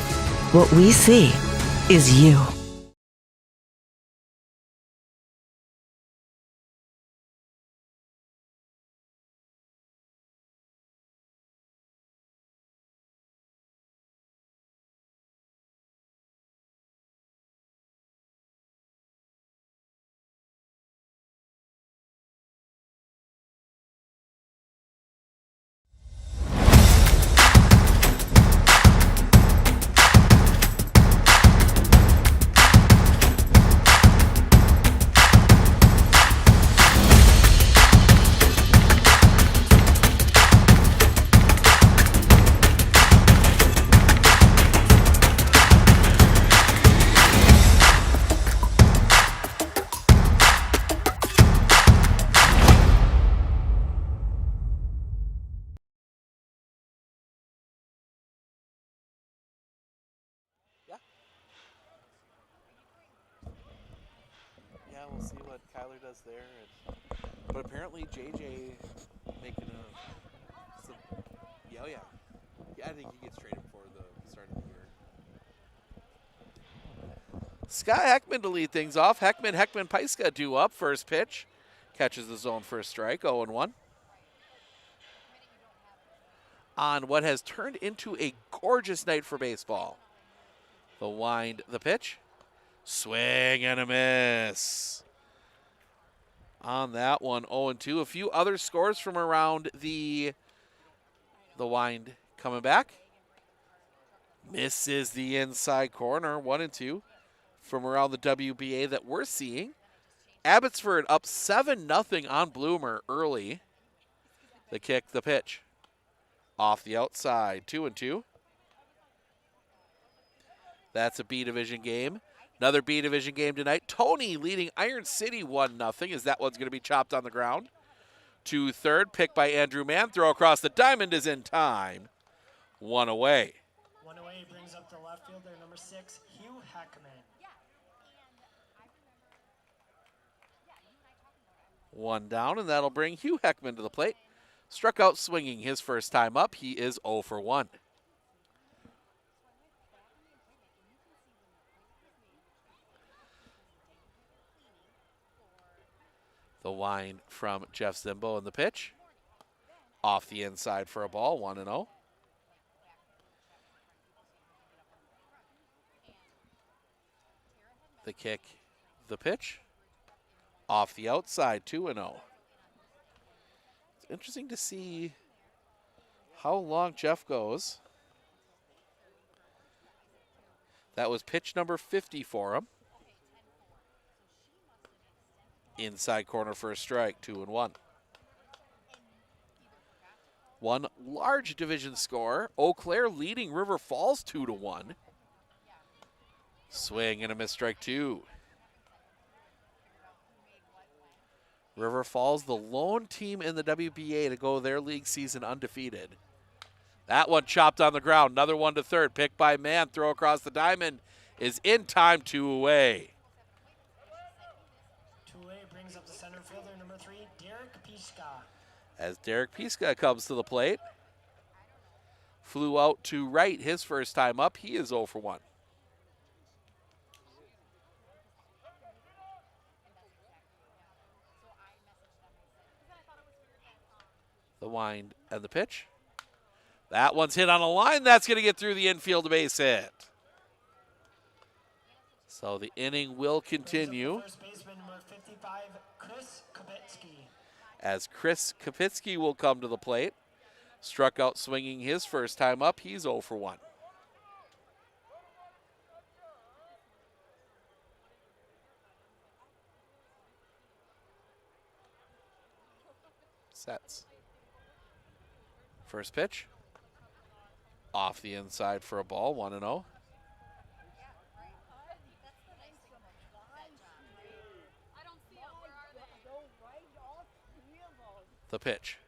What we see is you. Tyler does there. But apparently JJ making yeah, I think he gets traded before the start of the year. Sky Heckman to lead things off. Heckman, Paiska due up. First pitch. Catches the zone for a strike. 0-1. On what has turned into a gorgeous night for baseball. The wind, the pitch. Swing and a miss. On that one, 0-2. A few other scores from around the wind coming back. Misses the inside corner, 1-2 from around the WBA that we're seeing. Abbotsford up 7-0 on Bloomer early. The kick, the pitch. Off the outside, 2-2. That's a B Division game. Another B Division game tonight. Tony leading Iron City 1-0 as that one's going to be chopped on the ground. To third, pick by Andrew Mann. Throw across the diamond is in time. One away. One away brings up the left fielder, number 6, Hugh Heckman. One down, and that'll bring Hugh Heckman to the plate. Struck out swinging his first time up. He is 0 for 1. The wind from Jeff Zimbo in the pitch. Off the inside for a ball, 1-0. The kick, the pitch. Off the outside, 2-0. It's interesting to see how long Jeff goes. That was pitch number 50 for him. Inside corner for a strike, 2-1. One large division score. Eau Claire leading River Falls 2-1. Swing and a miss, strike 2. River Falls, the lone team in the WBA to go their league season undefeated. That one chopped on the ground. Another one to third. Pick by Mann. Throw across the diamond is in time, 2 away. 2 away brings up the center fielder, number 3, Derek Piska. As Derek Piska comes to the plate. Flew out to right his first time up. He is 0 for 1. The wind and the pitch. That one's hit on a line. That's going to get through the infield base hit. So the inning will continue. First baseman, number 55, Chris Kubitsky. As Chris Kapitsky will come to the plate. Struck out swinging his first time up. He's 0 for 1. Sets. First pitch. Off the inside for a ball, 1-0. The pitch.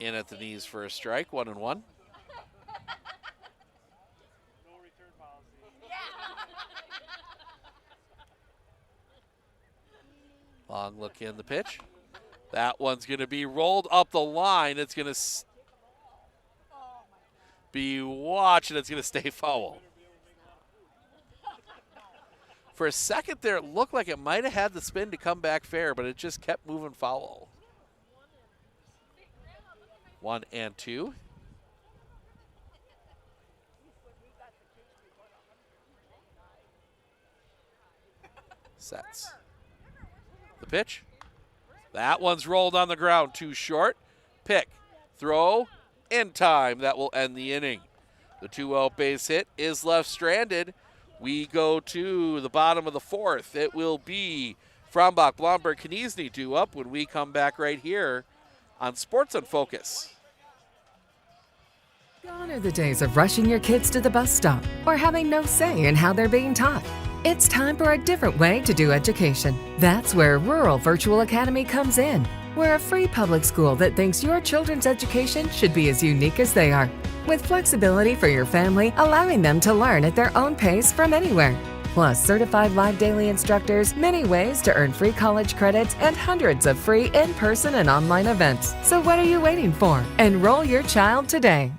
In at the knees for a strike, 1-1. Long look in the pitch. That one's going to be rolled up the line. It's going to be watched, and it's going to stay foul. For a second there, it looked like it might have had the spin to come back fair, but it just kept moving foul. 1-2. Sets. The pitch. That one's rolled on the ground, too short. Pick, throw, in time. That will end the inning. The 2-out base hit is left stranded. We go to the bottom of the 4th. It will be Frombach, Blomberg, Kniesny due up when we come back right here on Sports on Focus. Gone are the days of rushing your kids to the bus stop or having no say in how they're being taught. It's time for a different way to do education. That's where Rural Virtual Academy comes in. We're a free public school that thinks your children's education should be as unique as they are, with flexibility for your family, allowing them to learn at their own pace from anywhere. Plus certified live daily instructors, many ways to earn free college credits, and hundreds of free in-person and online events. So what are you waiting for? Enroll your child today.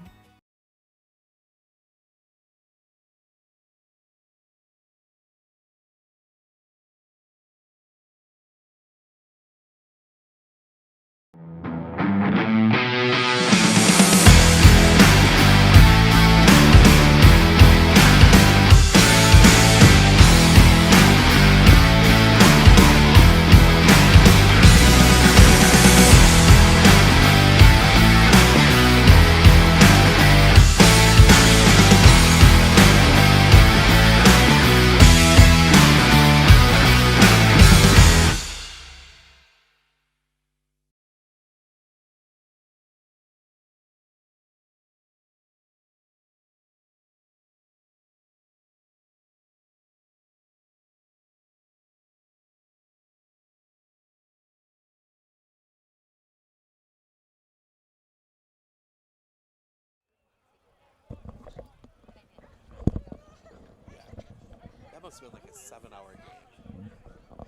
That must have been like a 7-hour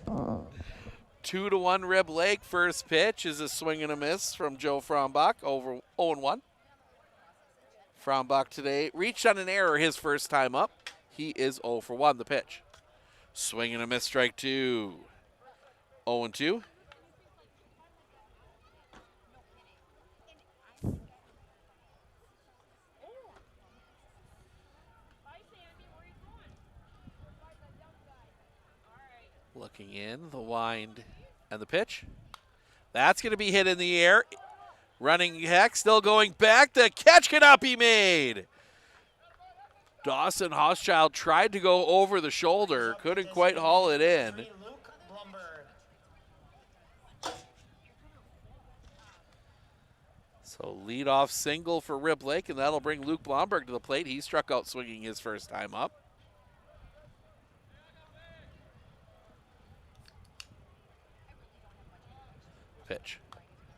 game. 2-1 Rib Lake. First pitch is a swing and a miss from Joe Frombach, over 0-1. Frombach today reached on an error his first time up. He is 0 for 1. The pitch. Swing and a miss, strike 2. 0-2. Looking in, the wind, and the pitch. That's going to be hit in the air. Running Heck, still going back. The catch cannot be made. Dawson Hochschild tried to go over the shoulder, couldn't quite haul it in. Luke Blumberg. So leadoff single for Rib Lake, and that'll bring Luke Blomberg to the plate. He struck out swinging his first time up. Pitch.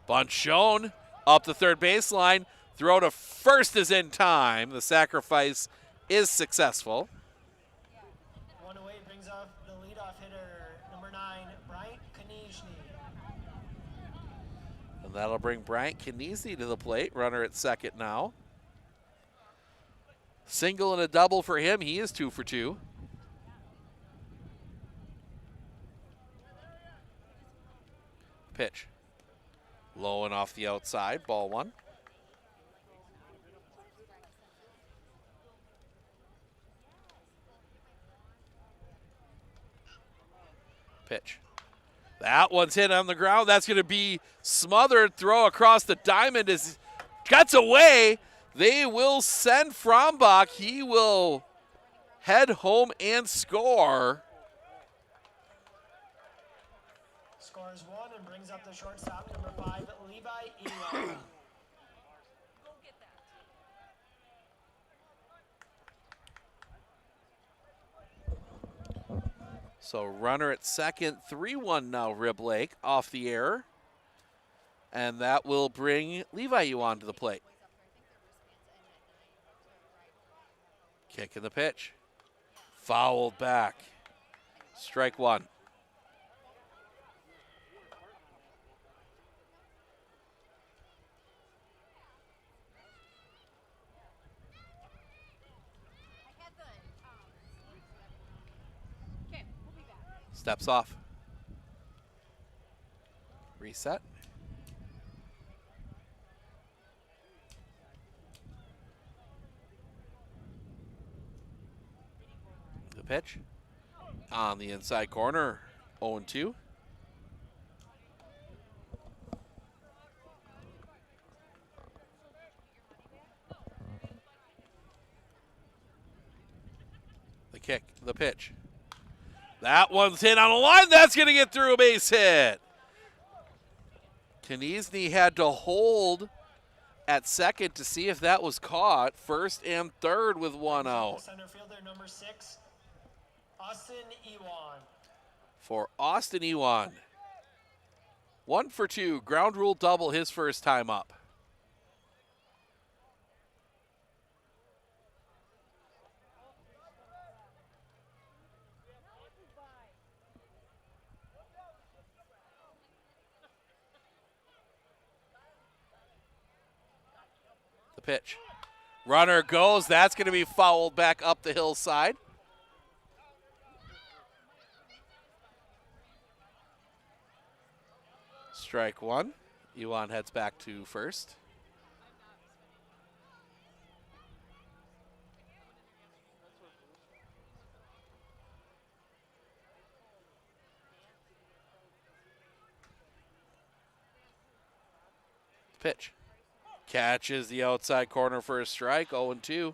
Bunt shown up the third baseline. Throw to first is in time. The sacrifice is successful. One away brings up the leadoff hitter, number 9, Bryant Konechny. And that'll bring Bryant Konechny to the plate. Runner at second now. Single and a double for him. He is 2 for 2. Pitch. Low and off the outside. Ball 1. Pitch. That one's hit on the ground. That's going to be smothered. Throw across the diamond is cuts away. They will send Frombach. He will head home and score. Scores 1 and brings up the shortstop, number 5, Levi Ewan. So runner at second, 3-1 now Rib Lake off the air. And that will bring Levi Ewan to the plate. Kick in the pitch. Fouled back. Strike 1. Steps off. Reset. The pitch. On the inside corner, 0-2. The kick, the pitch. That one's hit on a line. That's going to get through, a base hit. Konechny had to hold at second to see if that was caught. First and third with one out. Center fielder, number 6, Austin Ewan. For Austin Ewan. 1 for 2. Ground rule double his first time up. pitch. Runner goes. That's going to be fouled back up the hillside. Strike one. Yuan heads back to first. Pitch. Catches the outside corner for a strike, 0-2.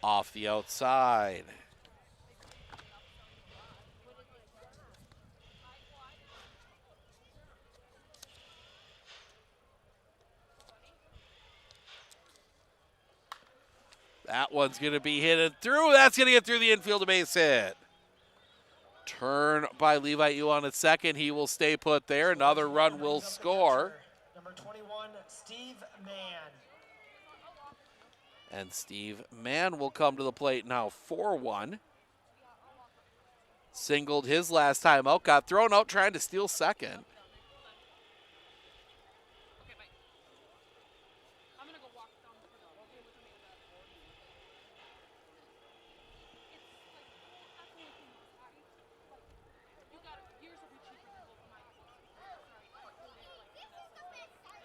Off the outside. That one's going to be hit and through. That's going to get through the infield, a base hit. Turn by Levi Yuan at second. He will stay put there. Another run will score. Number 21, Steve Mann. And Steve Mann will come to the plate now, 4-1. Singled his last time out, got thrown out trying to steal second.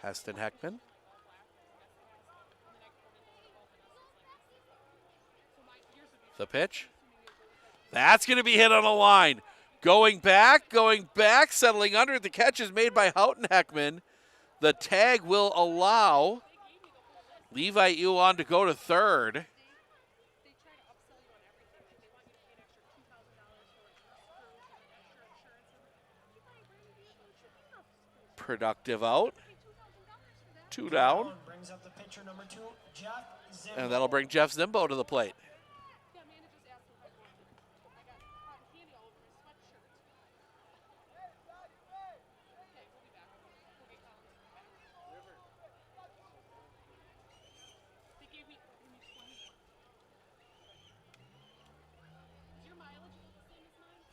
Heston Heckman. The pitch. That's going to be hit on a line. Going back, settling under. The catch is made by Houghton Heckman. The tag will allow Levi Yuan to go to third. Productive out. 2 down. Brings up the pitcher, number 2, Jeff Zimbo. And that'll bring Jeff Zimbo to the plate.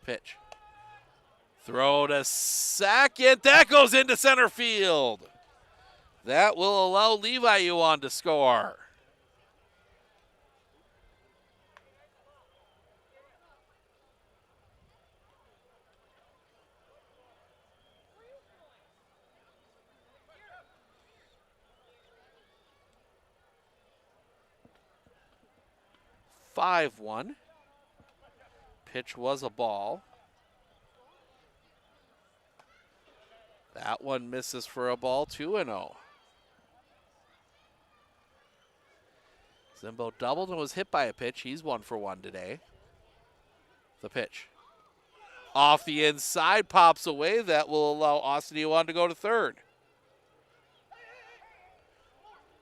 Pitch. Throw to second. That goes into center field. That will allow Levi Yuan to score. (5-1). Pitch was a ball. That one misses for a ball, 2-0. Zimbo doubled and was hit by a pitch. He's 1 for 1 today. The pitch. Off the inside, pops away. That will allow Austin Yuan to go to third.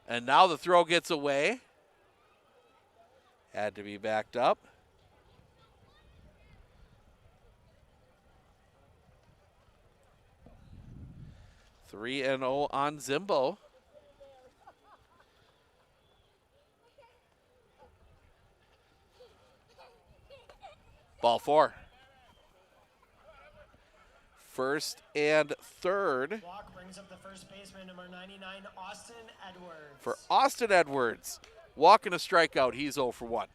And now the throw gets away. Had to be backed up. Three and 0 on Zimbo. Ball 4. First and third. Walk brings up the first baseman, number 99, Austin Edwards. For Austin Edwards. Walk and a strikeout. He's 0 for 1.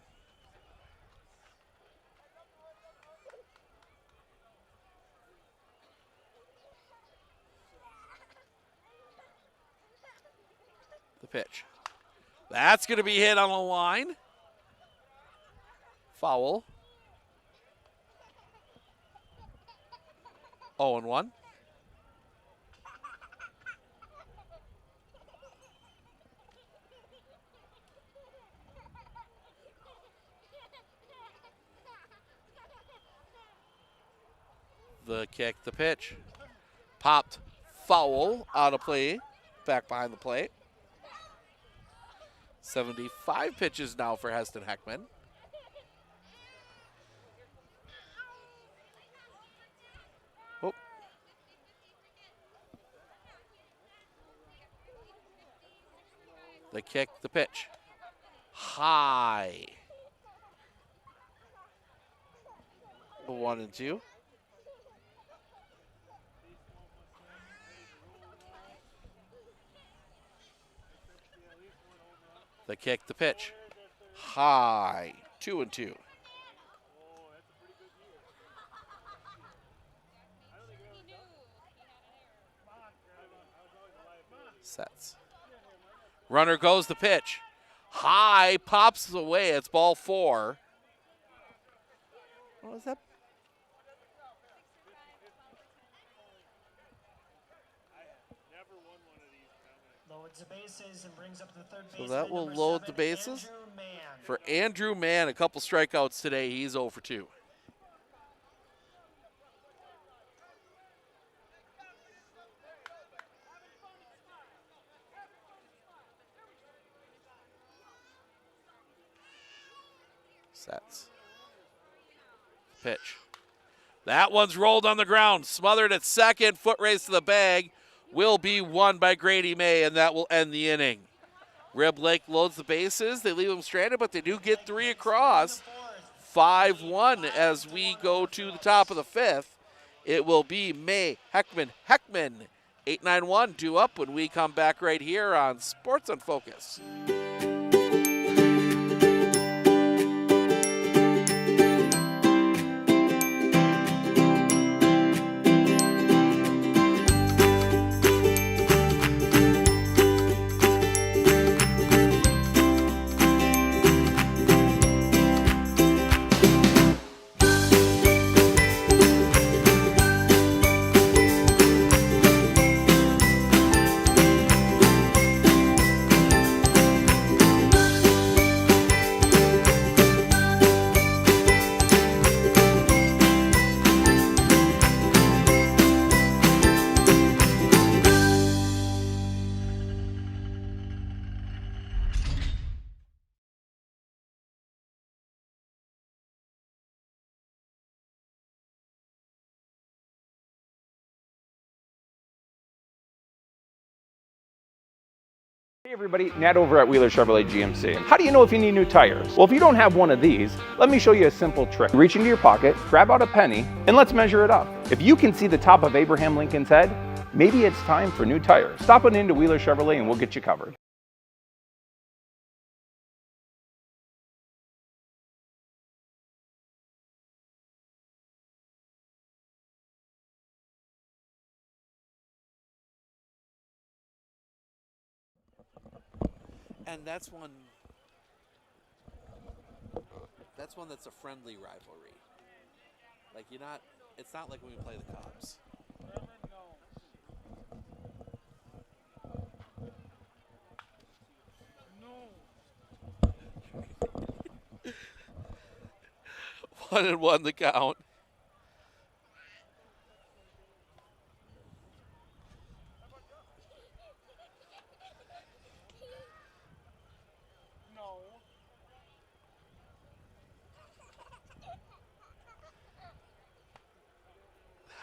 The pitch. That's going to be hit on a line. Foul. 0-1. The kick, the pitch. Popped, foul, out of play, back behind the plate. 75 pitches now for Heston Heckman. Oh. The kick, the pitch. High. 1 and 2. The kick, the pitch. High, 2 and 2. Sets. Runner goes the pitch. High, pops away. It's ball 4. What was that? Loads the bases and brings up the third So baseman, that will number load 7, the bases. Andrew Mann. For Andrew Mann, a couple strikeouts today. He's 0 for 2. Sets. Pitch. That one's rolled on the ground. Smothered at second. Foot race to the bag. Will be won by Grady May, and that will end the inning. Rib Lake loads the bases. They leave them stranded, but they do get 3 across. 5-1 as we go to the top of the 5th. It will be May, Heckman. 8-9-1, 2 up when we come back right here on Sports on Focus. Hey everybody, Nat over at Wheeler Chevrolet GMC. How do you know if you need new tires? Well, if you don't have one of these, let me show you a simple trick. Reach into your pocket, grab out a penny, and let's measure it up. If you can see the top of Abraham Lincoln's head, maybe it's time for new tires. Stop on into Wheeler Chevrolet and we'll get you covered. And that's one that's a friendly rivalry. Like it's not like when we play the Cubs. No. 1-1 the count.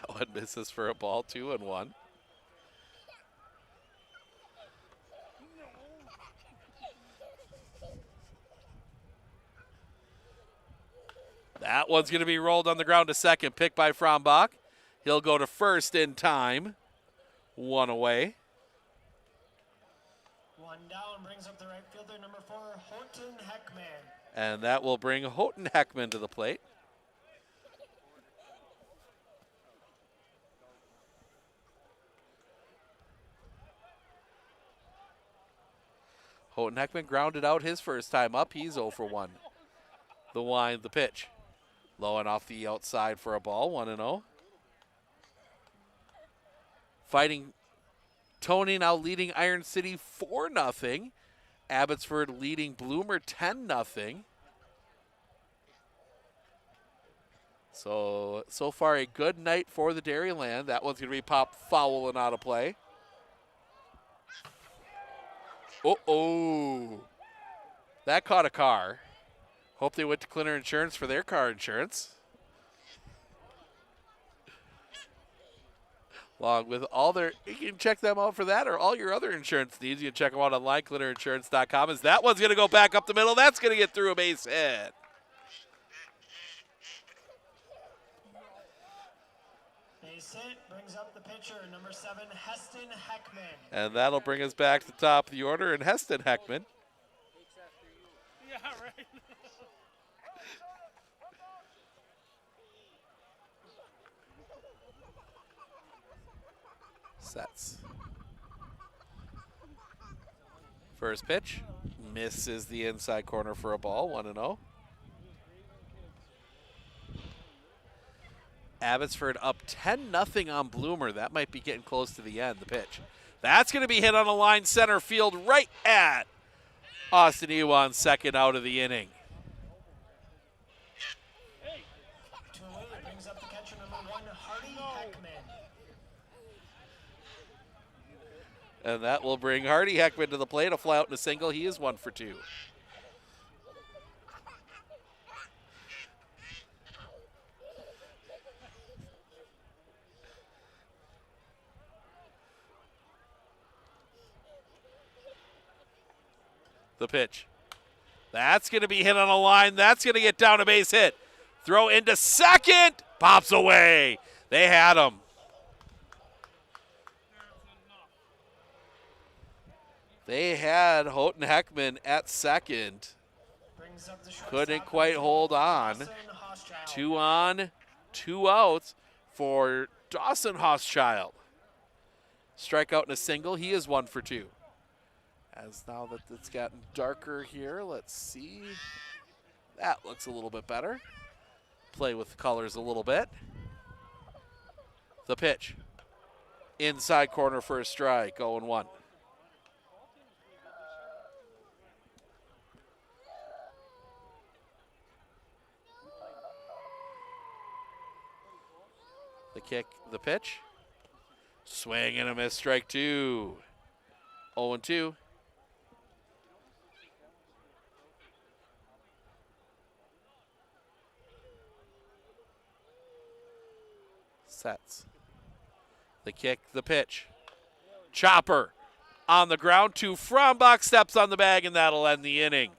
One misses for a ball, 2-1. That one's going to be rolled on the ground to second. Pick by Frombach. He'll go to first in time. 1 away. 1 down brings up the right fielder, number 4, Houghton Heckman. And that will bring Houghton Heckman to the plate. Houghton Heckman grounded out his first time up. He's 0 for 1. The wind, the pitch. Low and off the outside for a ball, 1-0. Fighting Tony now leading Iron City 4-0. Abbotsford leading Bloomer 10-0. So far a good night for the Dairyland. That one's going to be popped foul and out of play. Uh-oh. That caught a car. Hope they went to Clinner Insurance for their car insurance. Along with all their, you can check them out for that or all your other insurance needs. You can check them out online, clinnerinsurance.com. As that one's going to go back up the middle. That's going to get through a base hit. Base hit brings up the pitcher, number 7, Heston Heckman. And that'll bring us back to the top of the order, and Heston Heckman. Yeah, right. Sets. First pitch, misses the inside corner for a ball, 1-0. Abbotsford up 10-0 on Bloomer. That might be getting close to the end, the pitch. That's going to be hit on a line center field right at Austin Ewan, second out of the inning. Brings up the catcher, number 1, Hardy Heckman. And that will bring Hardy Heckman to the plate. A fly out and a single. He is 1 for 2. The pitch. That's going to be hit on a line. That's going to get down a base hit. Throw into second. Pops away. They had him. They had Houghton Heckman at second. Couldn't quite hold on. 2 on, 2 outs for Dawson Hochschild. Strikeout and a single. He is 1 for 2. As now that it's gotten darker here, let's see. That looks a little bit better. Play with the colors a little bit. The pitch. Inside corner for a strike, 0-1. The kick, the pitch. Swing and a miss, strike 2. 0-2. Sets. The kick, the pitch. Chopper on the ground to Frombach, steps on the bag, and that'll end the inning.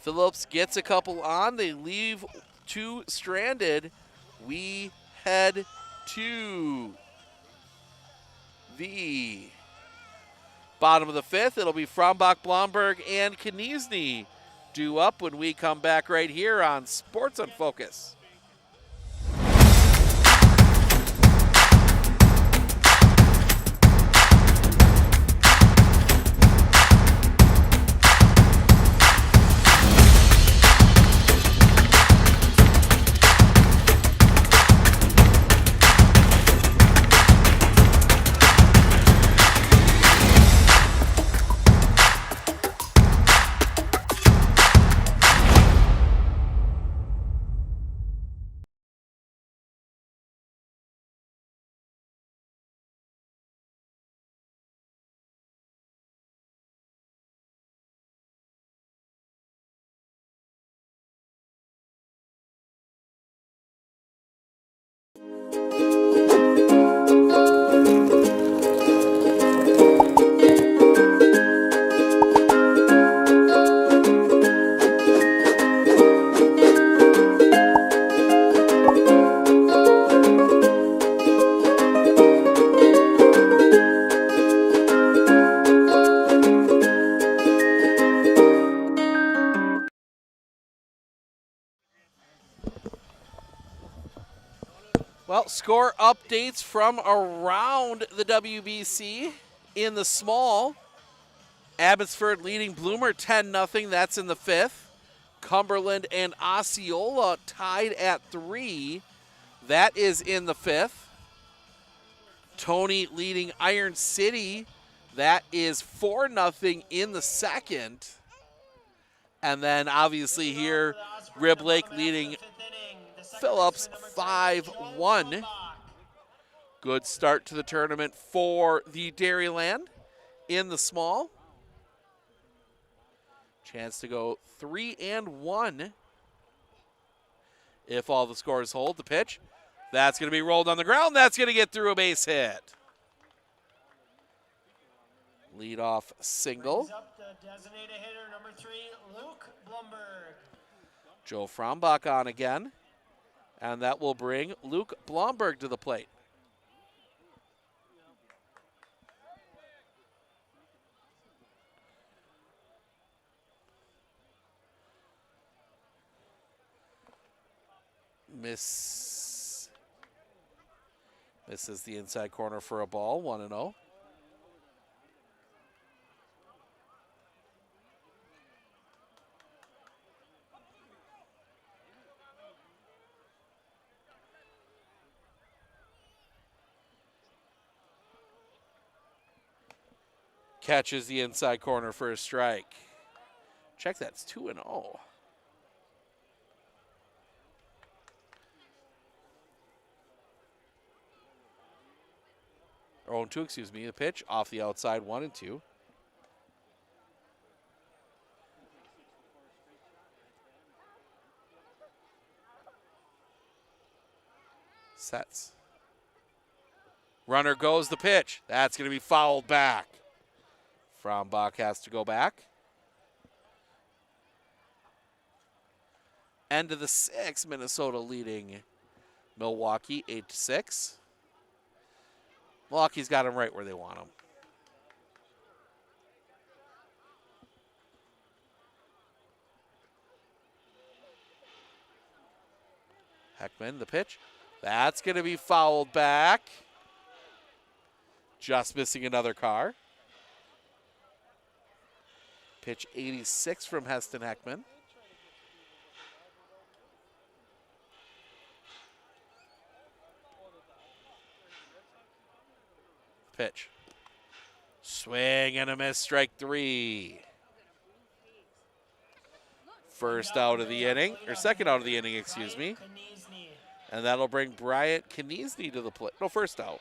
Phillips gets a couple on. They leave 2 stranded. We head to the bottom of the 5th. It'll be Frombach, Blomberg, and Kniesny due up when we come back right here on Sports on Focus. Well, score updates from around the WBC in the small. Abbotsford leading Bloomer 10-0. That's in the 5th. Cumberland and Osceola tied at 3. That is in the 5th. Tony leading Iron City. That is 4-0 in the 2nd. And then obviously here, Rib Lake leading Phillips 5-1. Good start to the tournament for the Dairyland in the small. Chance to go 3-1 if all the scores hold. The pitch, that's going to be rolled on the ground. That's going to get through a base hit. Leadoff single. Brings up the designated hitter, number 3, Luke Blumberg. Joe Frombach on again. And that will bring Luke Blomberg to the plate. Misses the inside corner for a ball, 1-0. Catches the inside corner for a strike. Check that, it's 2-0. 0-2, excuse me. The pitch off the outside, 1-2. Sets. Runner goes the pitch. That's going to be fouled back. Frombach has to go back. End of the 6th, Minnesota leading Milwaukee 8-6. Milwaukee's got them right where they want them. Heckman, the pitch. That's going to be fouled back. Just missing another car. Pitch 86 from Heston Heckman. Pitch. Swing and a miss, strike 3. First out of the inning, or second out of the inning, excuse me. And that'll bring Bryant Kniesny to the plate. No, first out.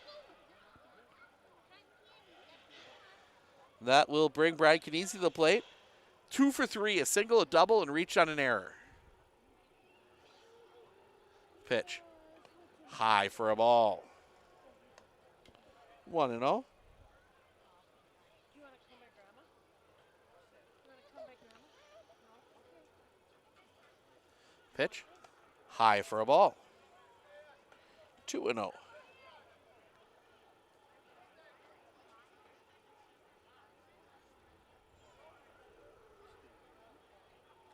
That will bring Bryant Kniesny to the plate. 2 for 3, a single, a double, and reached on an error. Pitch. High for a ball. 1-0. Pitch. High for a ball. 2-0.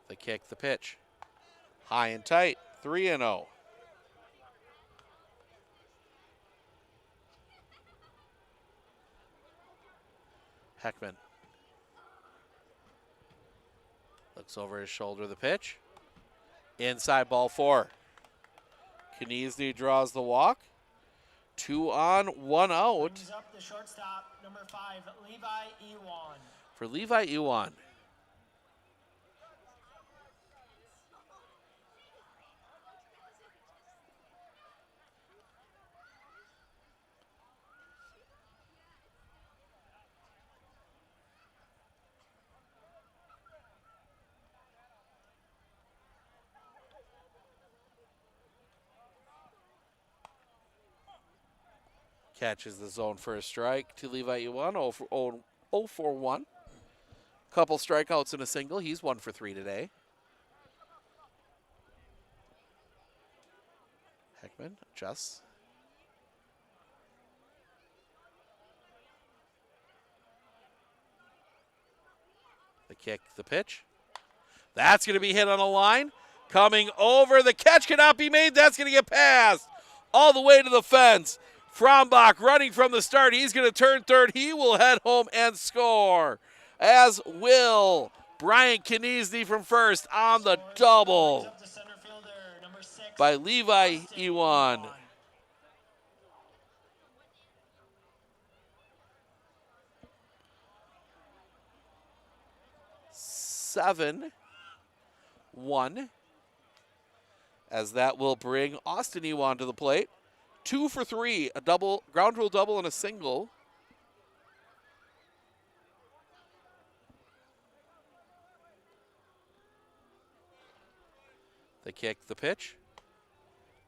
The kick, the pitch. High and tight. 3-0. Heckman looks over his shoulder, the pitch. Inside, ball 4. Kniesny draws the walk. 2 on, 1 out. Brings up the shortstop, number 5, Levi Ewan. For Levi Ewan. Catches the zone for a strike to Levi Ewan, 0 for 1. Couple strikeouts and a single. He's 1 for 3 today. Heckman adjusts. The kick, the pitch. That's going to be hit on a line. Coming over. The catch cannot be made. That's going to get passed all the way to the fence. Frombach running from the start. He's going to turn third. He will head home and score, as will Bryant Kniesny from first on the double by Levi Ewan. Seven, 1, as that will bring Austin Ewan to the plate. 2 for 3, a double, ground rule double and a single. The kick, the pitch.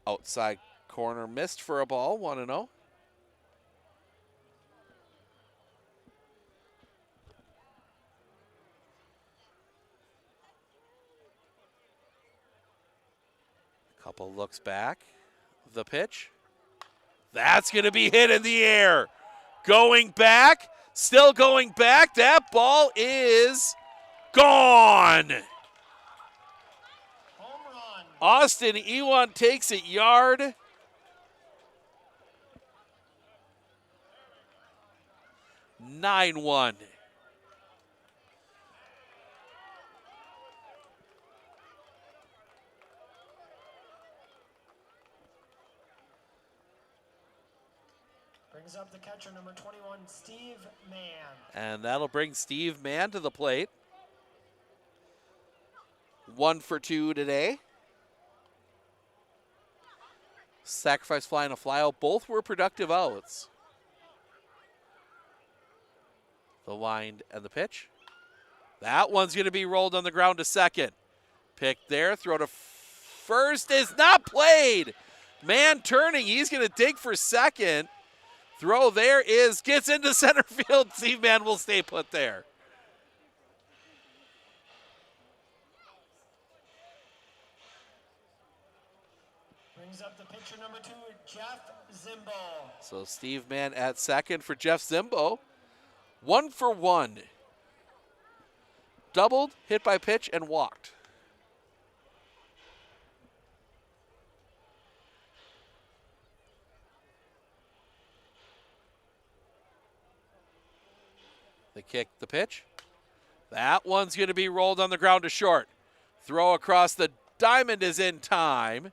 Outside corner missed for a ball, 1-0. Couple looks back. The pitch. That's going to be hit in the air. Going back. Still going back. That ball is gone. Home run. Austin Ewan takes it yard. (9-1). Brings up the catcher, number 21, Steve Mann. And that'll bring Steve Mann to the plate. 1 for 2 today. Sacrifice fly and a fly out. Both were productive outs. The wind and the pitch. That one's going to be rolled on the ground to second. Pick there. Throw to first is not played. Man turning. He's going to dig for second. Throw there is, gets into center field. Steve Mann will stay put there. Brings up the pitcher, number 2, Jeff Zimbo. So Steve Mann at second for Jeff Zimbo. 1 for 1. Doubled, hit by pitch, and walked. The kick, the pitch. That one's going to be rolled on the ground to short. Throw across the diamond is in time.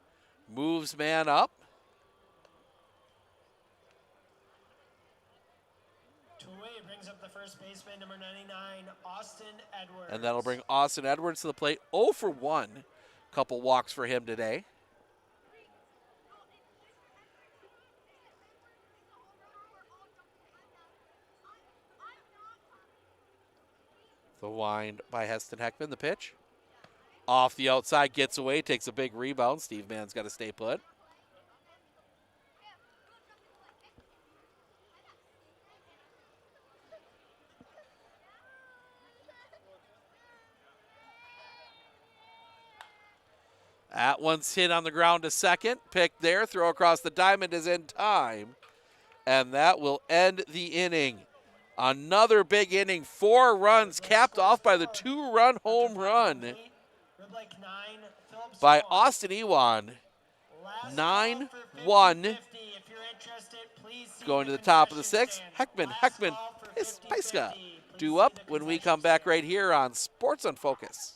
Moves man up. Two-way brings up the first baseman, number 99, Austin Edwards. And that'll bring Austin Edwards to the plate. 0 for 1. Couple walks for him today. The wind by Heston Heckman, the pitch. Off the outside, gets away, takes a big rebound. Steve Mann's got to stay put. That one's hit on the ground to second. Pick there, throw across the diamond is in time. And that will end the inning. Another big inning, 4 runs, capped off by the 2-run home run by Austin Ewan. 9-1. Going to the top of the 6th. Heckman, Paiska due up when we come back right here on Sports on Focus.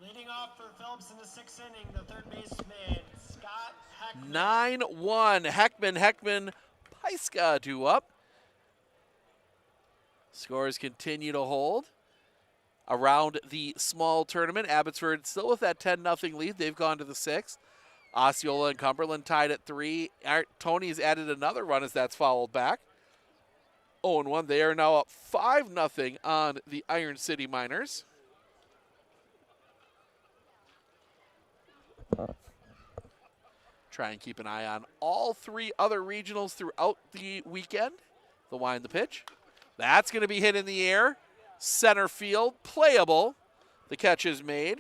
Leading off for Phillips in the 6th inning, the third baseman, Scott Heckman. 9-1. Heckman, Paiska due up. Scores continue to hold. Around the small tournament, Abbotsford still with that 10-0 lead. They've gone to the 6th. Osceola and Cumberland tied at 3. Tony's added another run as that's fouled back. 0-1. They are now up 5-0 on the Iron City Miners. Try and keep an eye on all 3 other regionals throughout the weekend. The wind, the pitch. That's going to be hit in the air. Center field, playable. The catch is made.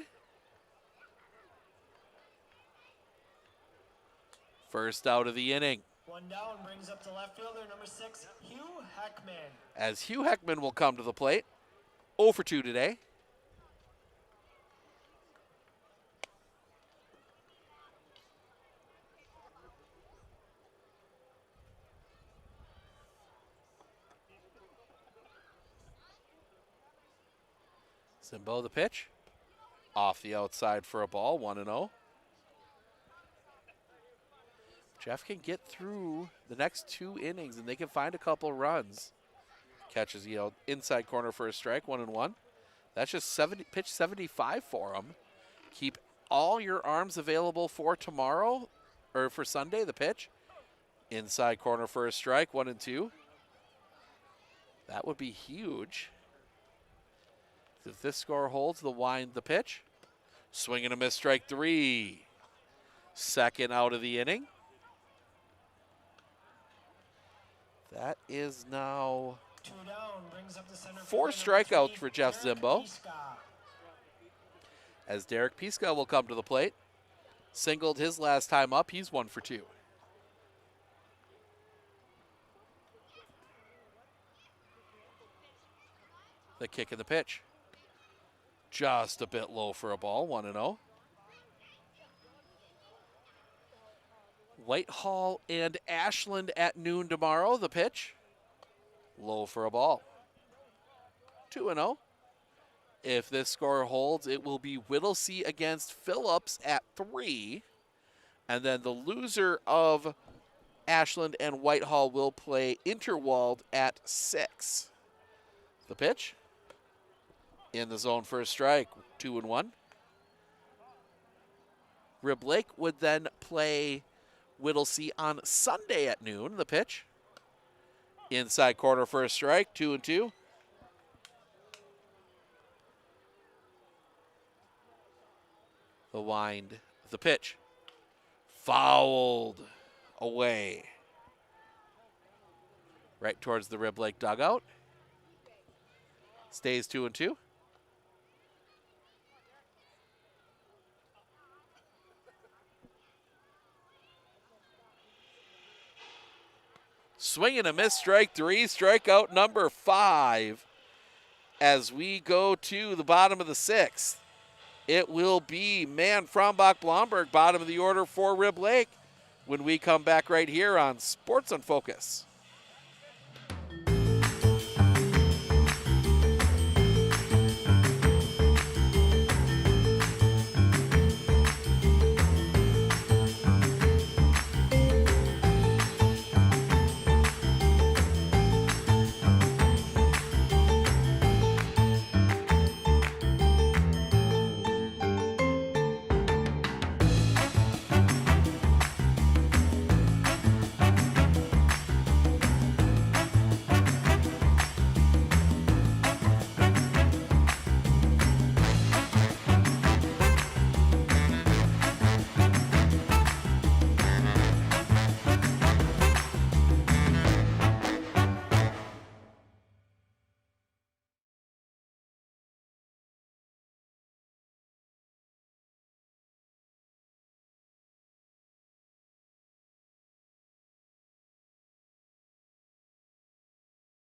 First out of the inning. One down brings up the left fielder, number 6, Hugh Heckman. As Hugh Heckman will come to the plate. 0 for 2 today. Zimbo the pitch. Off the outside for a ball, 1-0. Jeff can get through the next 2 innings and they can find a couple runs. Catches inside corner for a strike, 1-1. That's just pitch 75 for him. Keep all your arms available for tomorrow, or for Sunday, the pitch. Inside corner for a strike, 1-2. That would be huge. If this score holds, the wind the pitch. Swing and a miss, strike 3. Second out of the inning. That is now 2 down brings up the center 4 fielder, number strikeouts 3, for Jeff Derek Zimbo. Piska. As Derek Piska will come to the plate. Singled his last time up. He's 1 for 2. The kick and the pitch. Just a bit low for a ball, 1-0. Whitehall and Ashland at noon tomorrow, the pitch. Low for a ball. 2-0. If this score holds, it will be Whittlesey against Phillips at 3. And then the loser of Ashland and Whitehall will play Interwald at 6. The pitch. In the zone for a strike, 2-1. Rib Lake would then play Whittlesey on Sunday at noon, the pitch. Inside corner for a strike, 2-2. The wind, the pitch. Fouled away. Right towards the Rib Lake dugout. Stays 2-2. Swing and a miss, strike 3, strikeout number 5. As we go to the bottom of the 6th, it will be Mann, Frombach, Blomberg, bottom of the order for Rib Lake when we come back right here on Sports on Focus.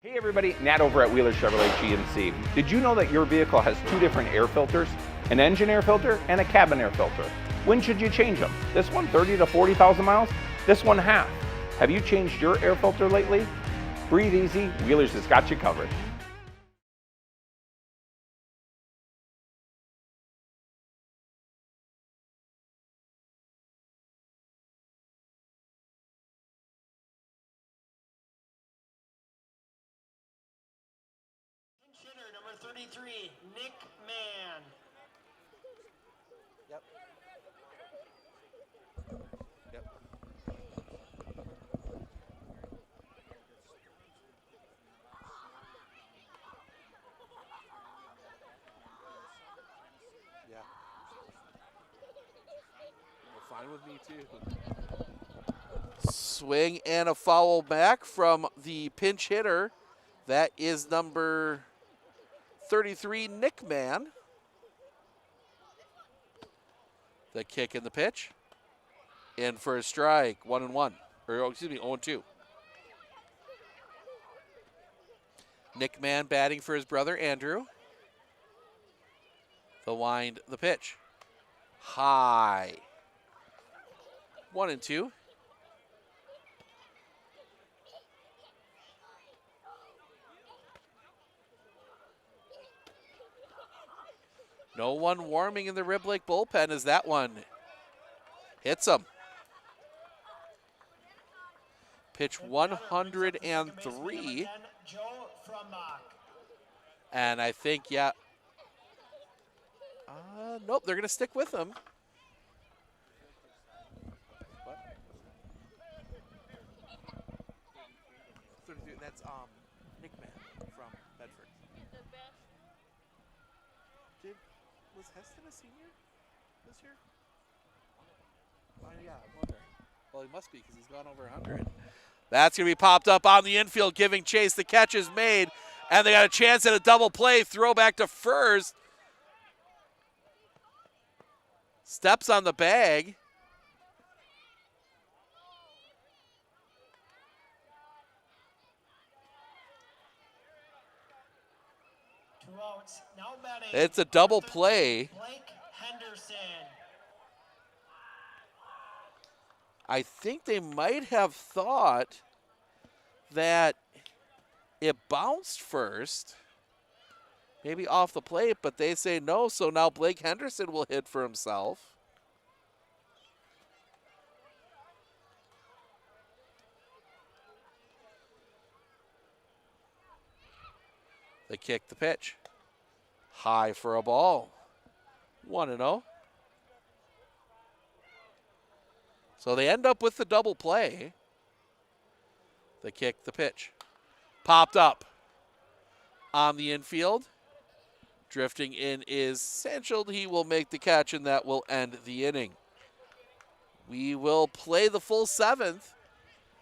Hey everybody, Nat over at Wheeler Chevrolet GMC. Did you know that your vehicle has 2 different air filters? An engine air filter and a cabin air filter. When should you change them? This one 30 to 40,000 miles? This one half. Have you changed your air filter lately? Breathe easy, Wheeler's has got you covered. Hitter, number 33, Nick Mann. Yep. Yep. Yeah. Well, fine with me too. Swing and a foul back from the pinch hitter That is number 33, Nick Mann. The kick and the pitch. In for a strike, 1-1. Or, excuse me, 0-2. Nick Mann batting for his brother, Andrew. The wind, the pitch. High. 1-2. No one warming in the Rib Lake bullpen as that one hits him. Pitch 103. And I think, yeah. Nope, they're going to stick with him. What? 32, that's Nick Mann from Bedford. Was Heston a senior this year? Oh, yeah, I wonder. Well, he must be because he's gone over 100. That's going to be popped up on the infield, giving chase. The catch is made, and they got a chance at a double play. Throw back to Furs. Steps on the bag. Now batting, It's a double play. Blake Henderson. I think they might have thought that it bounced first, maybe off the plate, but they say no, so now Blake Henderson will hit for himself. They kick the pitch. High for a ball. 1-0. So they end up with the double play. They kick the pitch. Popped up on the infield. Drifting in is Sancheld. He will make the catch, and that will end the inning. We will play the full seventh.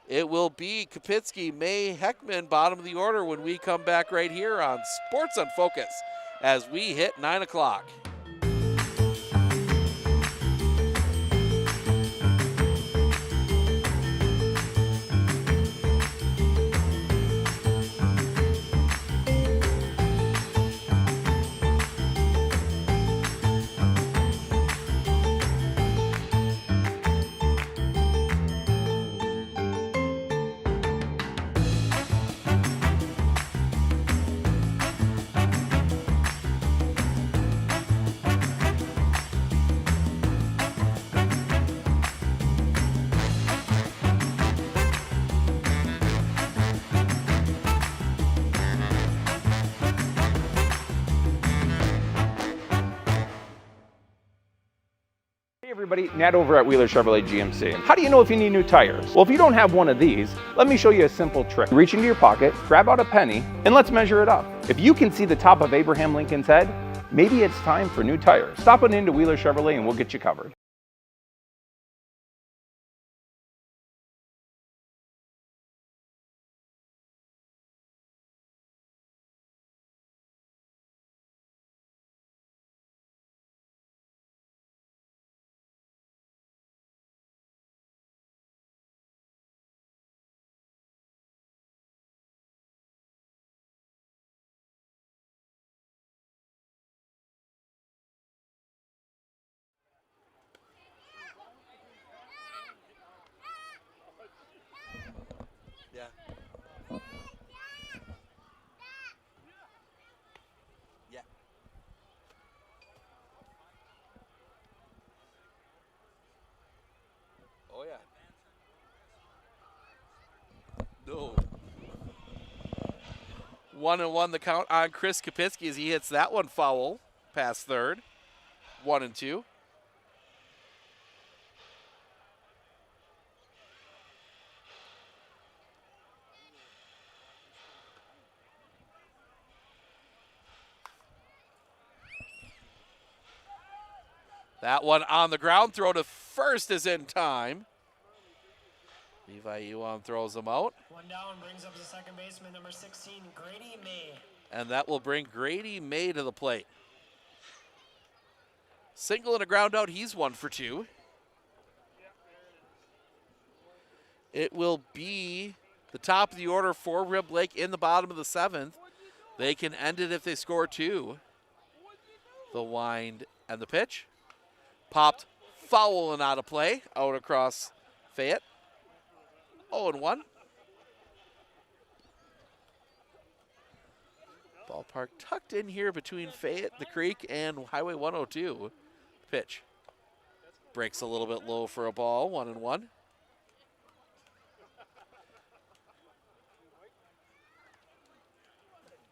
It will be Kapitsky, May, Heckman, bottom of the order when we come back right here on Sports on Focus as we hit 9 o'clock. Hey everybody, Nat over at Wheeler Chevrolet GMC. How do you know if you need new tires? Well, if you don't have one of these, let me show you a simple trick. Reach into your pocket, grab out a penny, and let's measure it up. If you can see the top of Abraham Lincoln's head, maybe it's time for new tires. Stop on into Wheeler Chevrolet and we'll get you covered. Yeah. Yeah. Oh, yeah. No. 1-1 the count on Chris Kapitsky as he hits that one foul past third. 1-2. That one on the ground. Throw to first is in time. Levi Ewan throws him out. One down brings up the second baseman, number 16, Grady May. And that will bring Grady May to the plate. Single and a ground out, he's 1 for 2. It will be the top of the order for Rib Lake in the bottom of the 7th. They can end it if they score 2. The wind and the pitch. Popped, foul and out of play, out across Fayette. 0-1. Ballpark tucked in here between Fayette, the Creek, and Highway 102. Pitch. Breaks a little bit low for a ball, 1-1.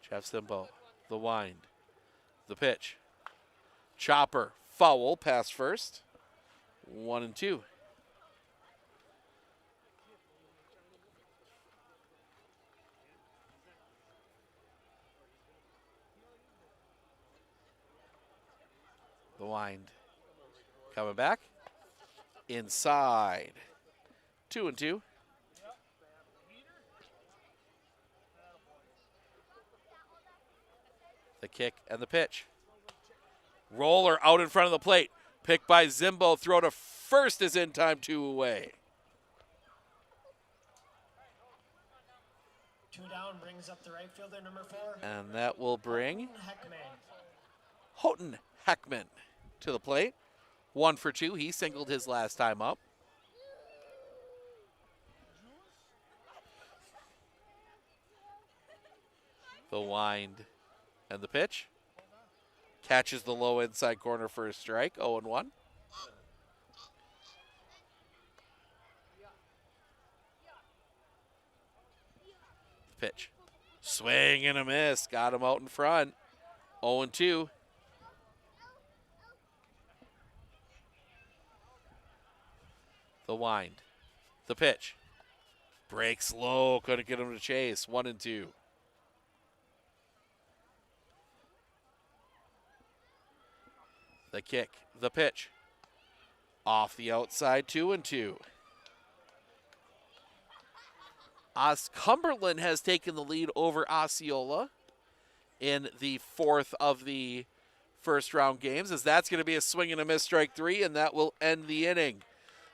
Jeff Simbo, the wind, the pitch. Chopper, foul, pass first, 1-2. The wind, coming back, inside, 2-2. The kick and the pitch. Roller out in front of the plate. Picked by Zimbo. Throw to first is in time, 2 away. 2 down brings up the right fielder, number 4. And that will bring Heckman. Houghton Heckman to the plate. 1 for 2. He singled his last time up. The wind and the pitch. Catches the low inside corner for a strike, 0-1. Pitch. Swing and a miss. Got him out in front. 0-2. The wind. The pitch. Breaks low. Couldn't get him to chase. 1-2. The kick, the pitch. Off the outside, 2-2. Cumberland has taken the lead over Osceola in the 4th of the first round games, as that's going to be a swing and a miss, strike 3, and that will end the inning.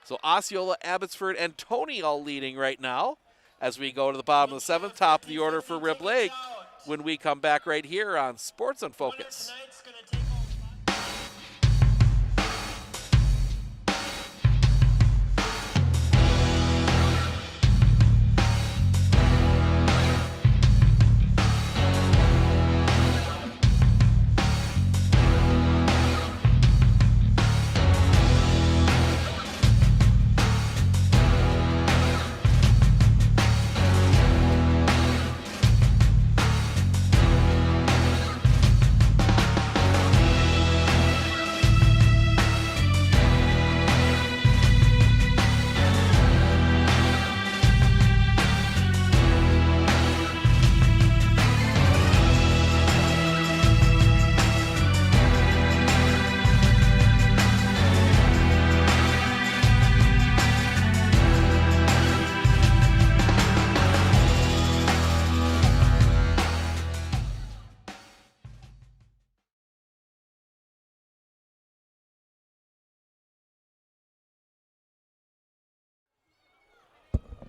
So Osceola, Abbotsford, and Tony all leading right now as we go to the bottom of the 7th, top of the order for Rib Lake when we come back right here on Sports on Focus.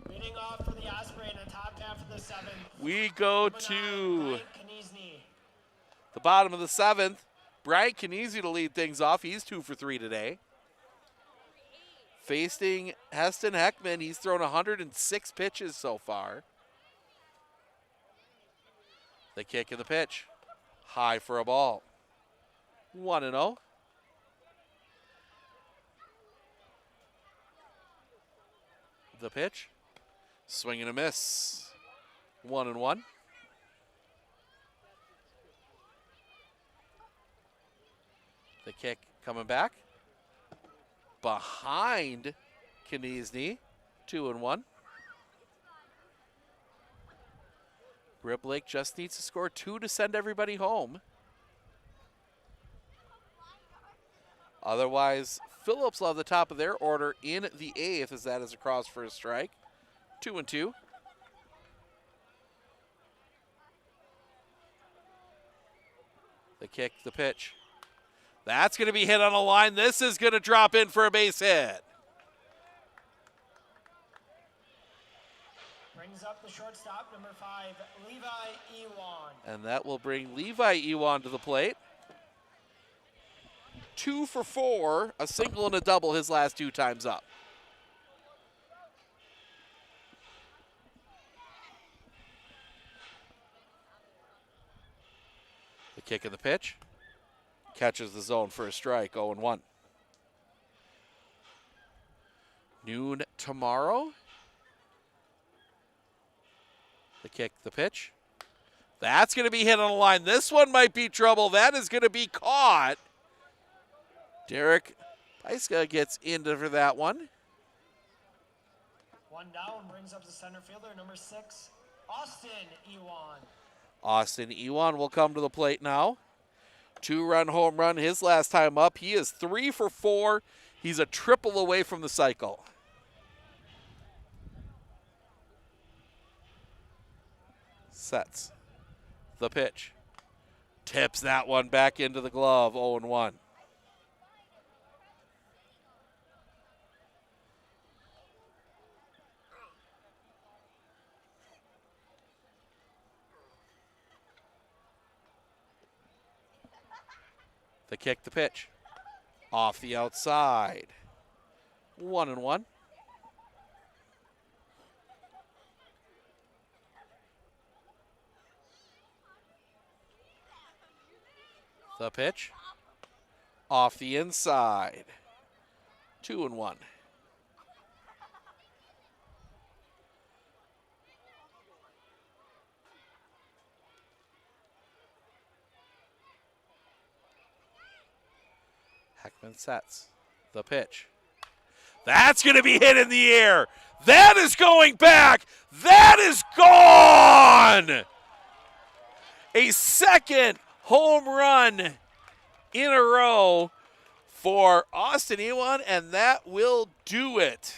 Leading off for the Osprey in the top half of the 7th. We go to the bottom of the 7th. Brian Kniese to lead things off. He's 2 for 3 today. Facing Heston Heckman, he's thrown 106 pitches so far. The kick and the pitch. High for a ball. 1-0. The pitch. Swing and a miss. 1-1. The kick coming back. Behind Kniese. 2-1. Rib Lake just needs to score 2 to send everybody home. Otherwise, Phillips will have the top of their order in the 8th, as that is across for a strike. 2-2. The kick, the pitch. That's going to be hit on a line. This is going to drop in for a base hit. Brings up the shortstop, number 5, Levi Ewan. And that will bring Levi Ewan to the plate. 2 for 4, a single and a double his last 2 times up. The kick and the pitch. Catches the zone for a strike, 0-1. Noon tomorrow. The kick, the pitch. That's going to be hit on the line. This one might be trouble. That is going to be caught. Derek Peiska gets into for that one. 1 down, brings up the center fielder, number 6, Austin Ewan. Austin Ewan will come to the plate now. 2-run home run his last time up. He is 3 for 4. He's a triple away from the cycle. Sets the pitch. Tips that one back into the glove, 0-1. The kick, the pitch. Off the outside. 1-1. The pitch. Off the inside. 2-1. Heckman sets the pitch. That's going to be hit in the air. That is going back. That is gone. A second home run in a row for Austin Ewan, and that will do it.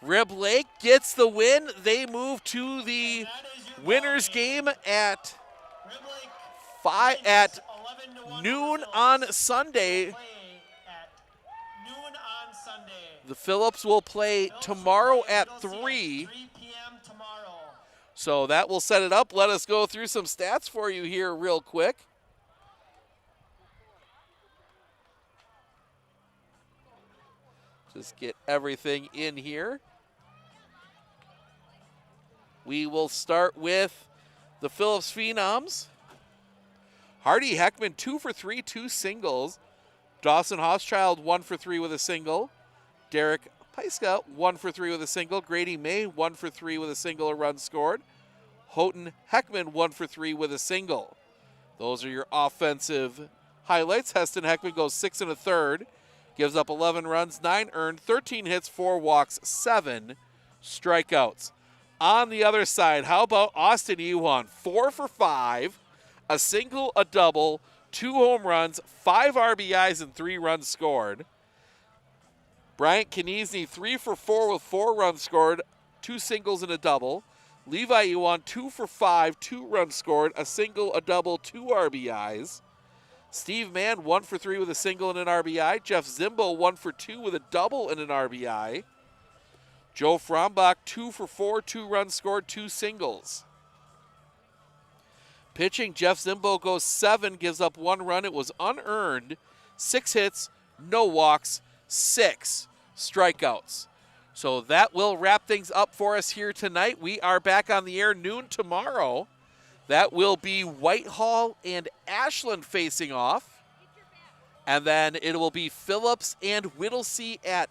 Rib Lake gets the win. They move to the winners game at noon on Sunday. The Phillips will play tomorrow at 3. 3 p.m. tomorrow. So that will set it up. Let us go through some stats for you here real quick. Just get everything in here. We will start with the Phillips Phenoms. Hardy Heckman, 2 for 3, 2 singles. Dawson Hochschild, 1 for 3 with a single. Derek Peiska, 1 for 3 with a single. Grady May, 1 for 3 with a single, a run scored. Houghton Heckman, 1 for 3 with a single. Those are your offensive highlights. Heston Heckman goes 6 1/3. Gives up 11 runs, 9 earned, 13 hits, 4 walks, 7 strikeouts. On the other side, how about Austin Ewan? 4 for 5, a single, a double, 2 home runs, 5 RBIs, and 3 runs scored. Bryant Kniezny, 3 for 4 with 4 runs scored, 2 singles and a double. Levi Ewan, 2 for 5, 2 runs scored, a single, a double, 2 RBIs. Steve Mann, 1 for 3 with a single and an RBI. Jeff Zimbo, 1 for 2 with a double and an RBI. Joe Frombach, 2 for 4, 2 runs scored, 2 singles. Pitching, Jeff Zimbo goes 7, gives up 1 run. It was unearned. 6 hits, no walks, 6 strikeouts. So that will wrap things up for us here tonight. We are back on the air noon tomorrow. That will be Whitehall and Ashland facing off. And then it will be Phillips and Whittlesey at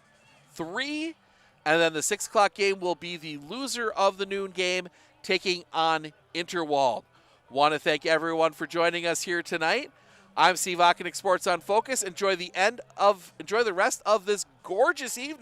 3. And then the 6 o'clock game will be the loser of the noon game taking on Interwald. Want to thank everyone for joining us here tonight. I'm Steve Ockenick, Sports on Focus. Enjoy the rest of this gorgeous evening.